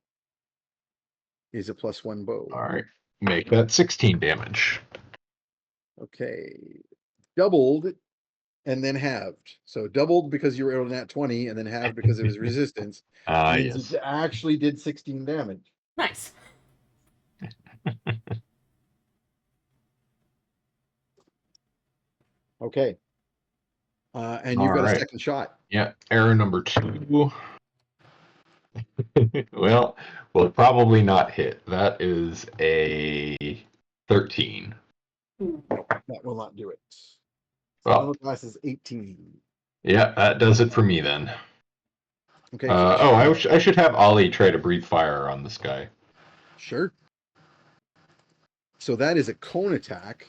is a plus 1 bow. All right. Make that 16 damage. Okay. Doubled and then halved. So doubled because you were able to nat 20 and then halved because it was resistance. Means Yes. it actually did 16 damage. Nice. Okay. And you've All got right. a second shot. Yeah. Arrow number 2. Well, will probably not hit. That is a 13. That will not do it. Well, Class is 18. yeah, that does it for me then. Okay. I should have Ollie try to breathe fire on this guy. Sure. So that is a cone attack.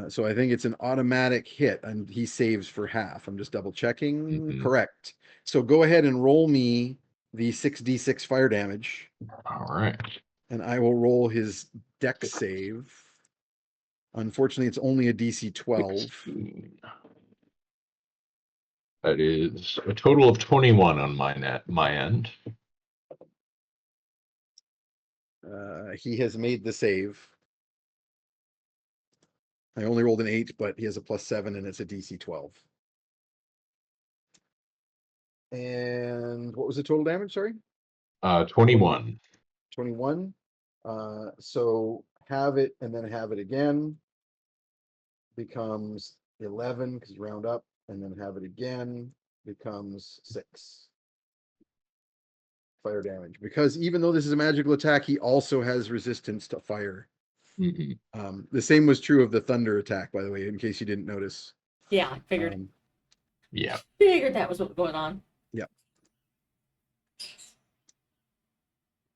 So I think it's an automatic hit, and he saves for half. I'm just double checking. Mhm. Correct. So go ahead and roll me the 6d6 fire damage, All right. and I will roll his dex save. Unfortunately, it's only a DC 12. 16. That is a total of 21 on my end. He has made the save. I only rolled an 8, but he has a plus 7, and it's a DC 12. And what was the total damage? Sorry? 21. 21. So have it and then have it again becomes 11 because you round up, and then have it again becomes 6 fire damage. Because even though this is a magical attack, he also has resistance to fire. Mm-hmm. The same was true of the thunder attack, by the way, in case you didn't notice. Yeah, I figured. Yeah. Figured that was what was going on. Yeah.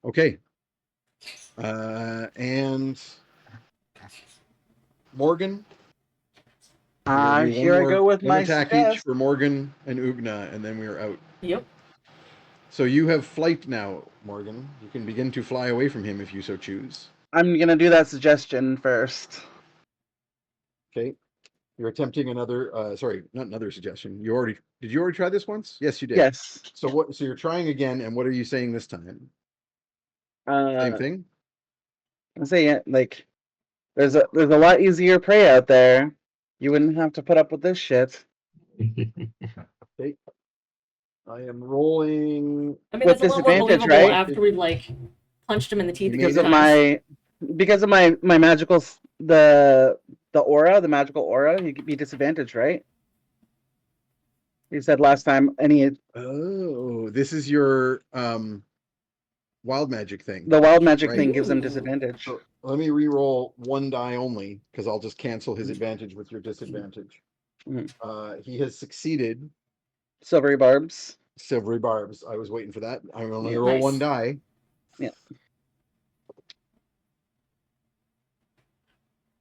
Okay. And Morgan. Here I go with my attack suggest. each for Morgan and Ugna, and then we are out. Yep. So you have flight now, Morgan. You can begin to fly away from him if you so choose. I'm gonna do that suggestion first. Okay. You're attempting another. Sorry, not another suggestion. Did you already try this once? Yes, you did. Yes. So what? So you're trying again, and what are you saying this time? Same thing. I'm saying like there's a lot easier prey out there. You wouldn't have to put up with this shit. Okay. I am rolling. I mean, With that's a lot more disadvantage, believable right? after we've like punched him in the teeth a Because few of times. my magical the aura, the magical aura, you could be disadvantaged, right? You said last time Oh, this is your wild magic thing. the wild magic Right. thing gives them Ooh. disadvantage. So let me re-roll one die only, because I'll just cancel his advantage with your disadvantage. Mhm. He has succeeded. Silvery barbs. Silvery barbs. I was waiting for that. I'm only Yeah. roll Nice. one die. Yeah.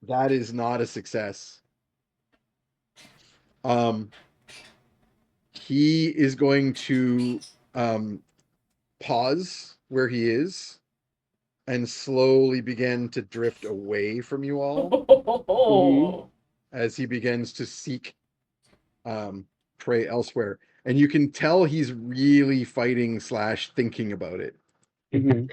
That is not a success. He is going to pause where he is and slowly begin to drift away from you all as he begins to seek prey elsewhere. And you can tell he's really fighting / thinking about it. Mhm.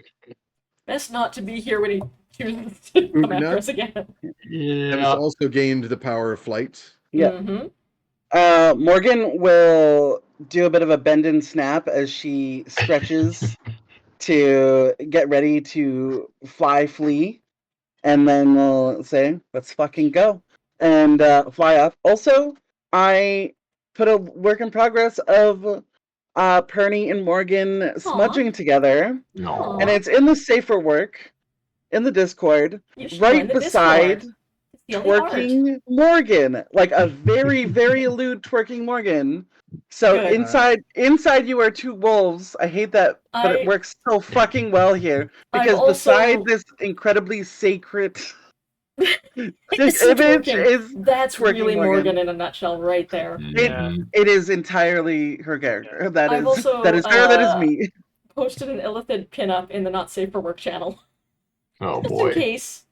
Best not to be here when he chooses to come after Ugna? us again. That has Yeah. also gained the power of flight. Yeah. Mm-hmm. Morgan will do a bit of a bend and snap as she stretches to get ready to flee, and then we'll say, "Let's fucking go," and fly up. Also, I put a work in progress of Perny and Morgan smudging together, No. and it's in the safer work in the Discord, You should right join the beside Discord. It's the only art. twerking Morgan, like a very, very lewd twerking Morgan. So Good. inside you are two wolves. I hate that, but it works so fucking well here I'm because also- beside this incredibly sacred It's image twerking. is That's twerking really Morgan. Morgan in a nutshell, right there. Mhm. It is entirely her character. That I've is also, that is her. That is me. Posted an Illithid pinup in the Not Safe for Work channel. Oh Just boy. in case.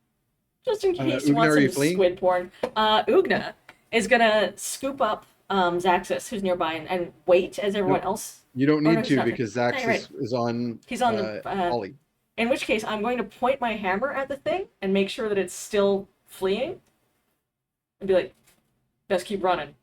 Just in case you Ugna, want are you some fleeing? squid porn. Ugna is gonna scoop up Zaxxus, who's nearby, and wait as everyone else. You don't Oh, no, need he's to not. because Yeah, Zax you're right. is on. He's on the Ollie. in which case, I'm going to point my hammer at the thing and make sure that it's still fleeing. And be like, best keep running.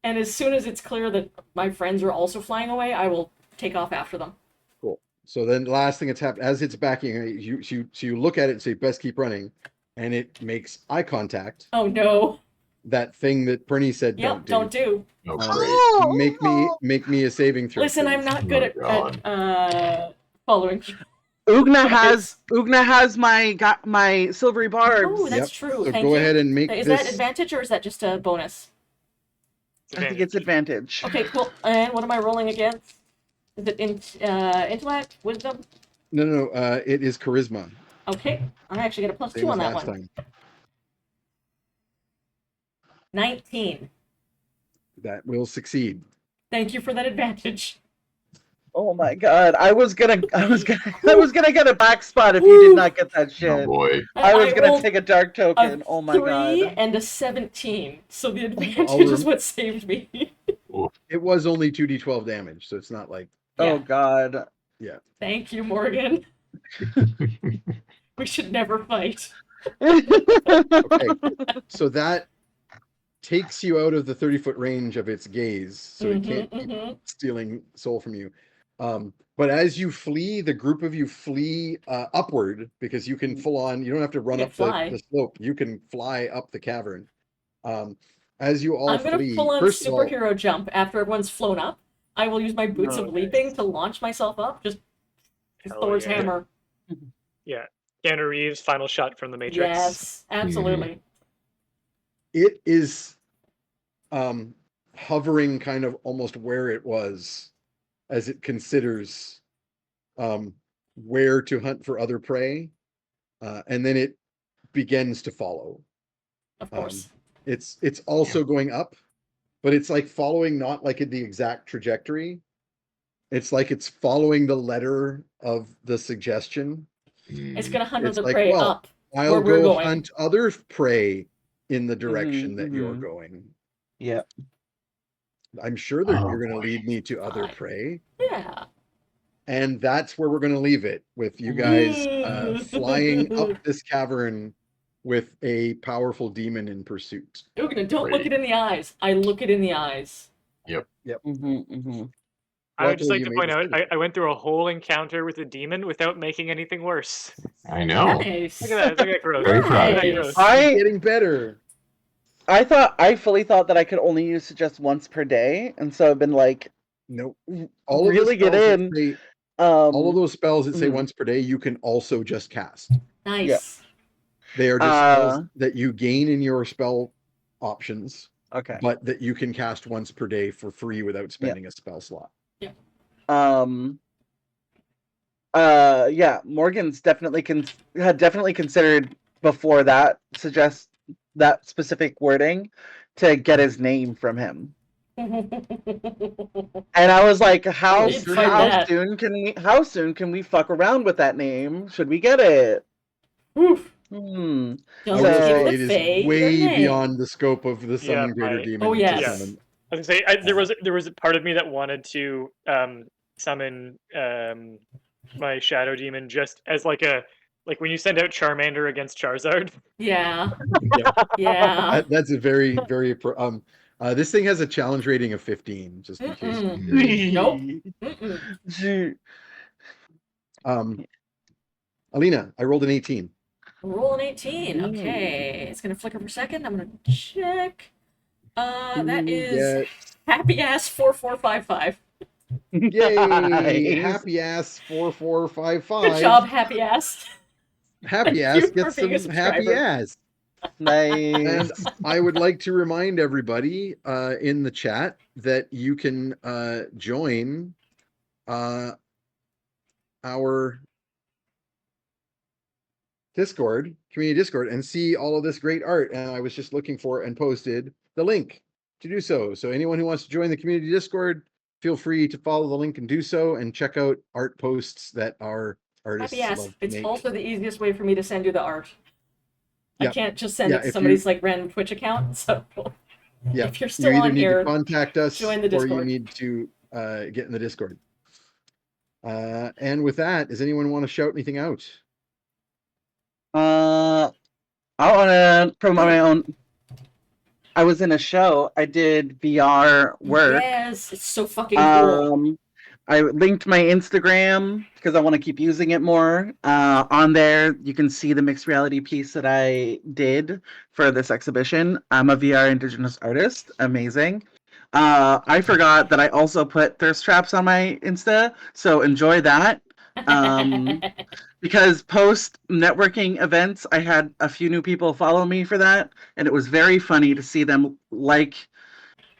And as soon as it's clear that my friends are also flying away, I will take off after them. Cool. So then, last thing that's happened as it's backing, you look at it and say, "Best keep running," and it makes eye contact. Oh no. That thing that Perny said, Yep, don't do. don't do. Oh, great. Make me a saving throw. Listen, I'm please. not good Oh, at following. Ugna has my silvery barbs. Oh, that's true. So Thank go you. ahead and make Is this. that advantage or is that just a bonus? I think it's advantage. Okay, cool. And what am I rolling against? Is it intellect, wisdom? No. It is charisma. Okay, I actually get a Same +2 on as that last one. time. 19. That will succeed. Thank you for that advantage. Oh my god! I was gonna get a back spot if you did not get that Oh shit. boy. I was gonna rolled take a dark token. a Oh my 3 god! and a 17, so the advantage is what saved me. It was only 2d12 damage, so it's not like. Oh Yeah. god! Thank you, Morgan. We should never fight. Okay, so that takes you out of the 30-foot range of its gaze, so it can't keep stealing soul from you. But as you flee, the group of you flee upward because you can full on. You don't have to run You up can fly. the slope. You can fly up the cavern. As you all I'm gonna flee, full on first of all, superhero jump after everyone's flown up. I will use my boots Oh, of nice. leaping to launch myself up. Just Hell Thor's yeah. hammer. Yeah. Keanu Reeves' final shot from the Matrix. Yes, absolutely. it is hovering kind of almost where it was as it considers where to hunt for other prey, and then it begins to follow. Of course. It's also going up, but it's like following not like in the exact trajectory. It's like it's following the letter of the suggestion. It's gonna hunt It's other like, prey well, up. I'll where we're go going. hunt other prey in the direction that you're mhm. going. Yeah. I'm sure that Oh, you're going to boy. lead me to other Fine. prey. Yeah. And that's where we're going to leave it, with you guys flying up this cavern with a powerful demon in pursuit. Ugna, don't look Great. it in the eyes. I look it in the eyes. I would just Luckily, like to you point made out, this I went through a whole encounter with a demon without making anything worse. I know. Nice. Look at that. Look at that growth. Very Look proud at of that you. growth. getting better. I fully thought that I could only use it just once per day, and so I've been like, Nope. really get in. All of those spells that say mhm. once per day, you can also just cast. Nice. They are just spells that you gain in your spell options. Okay. but that you can cast once per day for free without spending a spell slot. Yeah, Morgan's had definitely considered before that suggest that specific wording to get his name from him. And I was like, how He'd fight that. soon can we fuck around with that name? Should we get it? Oof. Hmm. Don't I will give say the it is Fae your way name. beyond the scope of the summon greater my- demon. Oh, to yes. summon. I was gonna say there was a part of me that wanted to summon my shadow demon just as like when you send out Charmander against Charizard. Yeah. Yeah. Yeah. That's a very, very this thing has a challenge rating of 15, just in case. you're Mm-mm. curious. Nope. Mm-mm. Shoot. Alina, I rolled an 18. Roll an 18. Okay. It's gonna flicker for a second. I'm gonna check. That is happy ass 4455. Yay! Nice. Happy ass 4455. Good job, happy ass. Happy Thank ass you for gets being a some happy subscriber. ass. Nice. And I would like to remind everybody in the chat that you can join our community Discord, and see all of this great art. And I was just looking for and posted the link to do so. So anyone who wants to join the community Discord, feel free to follow the link and do so, and check out art posts that our artists Happy ass. love to It's make. also the easiest way for me to send you the art. I Yeah. can't just send Yeah, it to if somebody's like random Twitch account. So Yeah, if you're you still either on need here, to contact us join the or you Discord. need to get in the Discord. And with that, does anyone want to shout anything out? I want to promote my own. I was in a show. I did VR work. Yes, it's so fucking cool. I linked my Instagram because I want to keep using it more. On there, you can see the mixed reality piece that I did for this exhibition. I'm a VR Indigenous artist. Amazing. I forgot that I also put thirst traps on my Insta, so enjoy that. Because post networking events, I had a few new people follow me for that, and it was very funny to see them like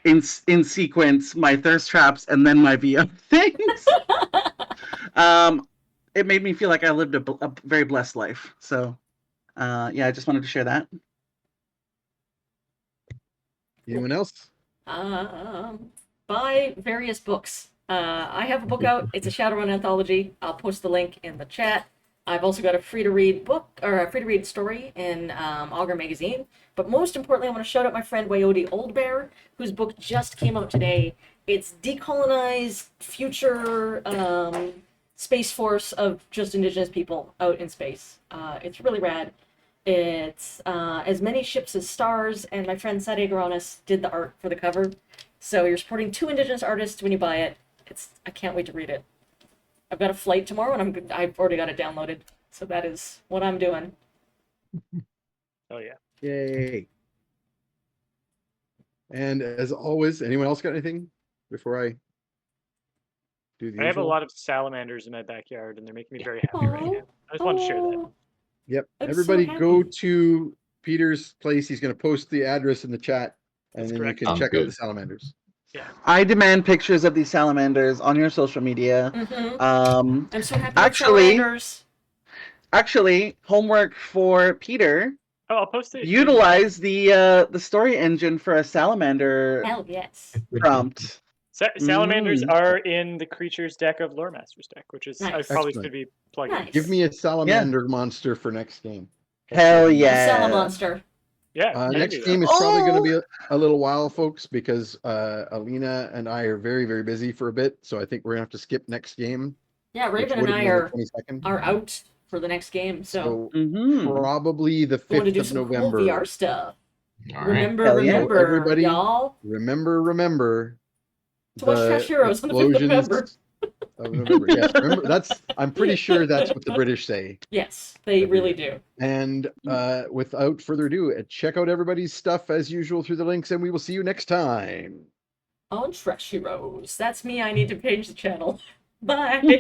in sequence my thirst traps and then my VR things. It made me feel like I lived a very blessed life. So, yeah, I just wanted to share that. Anyone else? Buy various books. I have a book out. It's a Shadowrun anthology. I'll post the link in the chat. I've also got a free-to-read book, or a free-to-read story in Augur magazine. But most importantly, I want to shout out my friend Wayodi Oldbear, whose book just came out today. It's decolonized future space force of just Indigenous people out in space. It's really rad. It's as many ships as stars, and my friend Sade Garanis did the art for the cover. So you're supporting 2 Indigenous artists when you buy it. I can't wait to read it. I've got a flight tomorrow, and I've already got it downloaded. So that is what I'm doing. Oh yeah. Yay. And as always, anyone else got anything before I do the I have a usual? lot of salamanders in my backyard, and they're making me very happy right now. I just wanted to share that. Yep. I'm so Everybody go happy. to Peter's place. He's going to post the address in the chat, and That's then correct. you can Sounds check out good. the salamanders. Yeah. I demand pictures of these salamanders on your social media. I'm so happy Actually- with salamanders. Actually, homework for Peter. Oh, I'll post it. Utilize the story engine for a salamander Hell yes. prompt. Salamanders are in the creatures deck of Lore Master's deck, which is I Nice. probably Excellent. should be plugging. Nice. Give me a salamander monster for next game. Hell A yeah. Salamonster. Yeah. I can Next do that. game is probably going to be a little while, folks, because Alina and I are very, very busy for a bit. So I think we're going to have to skip next game. Yeah, which Raven would and have I been the are 22nd. out for the next game, so Probably the going to 5th do of some November. cool VR stuff. All right. Remember, Hell yeah. remember, Everybody- y'all. Remember. To watch Trash Heroes on the 5th of November. Of November. Yes, remember, I'm pretty sure that's what the British say. Yes, they Every really year. do. And without further ado, check out everybody's stuff as usual through the links, and we will see you next time. On Trash Heroes. That's me. I need to page the channel. Bye.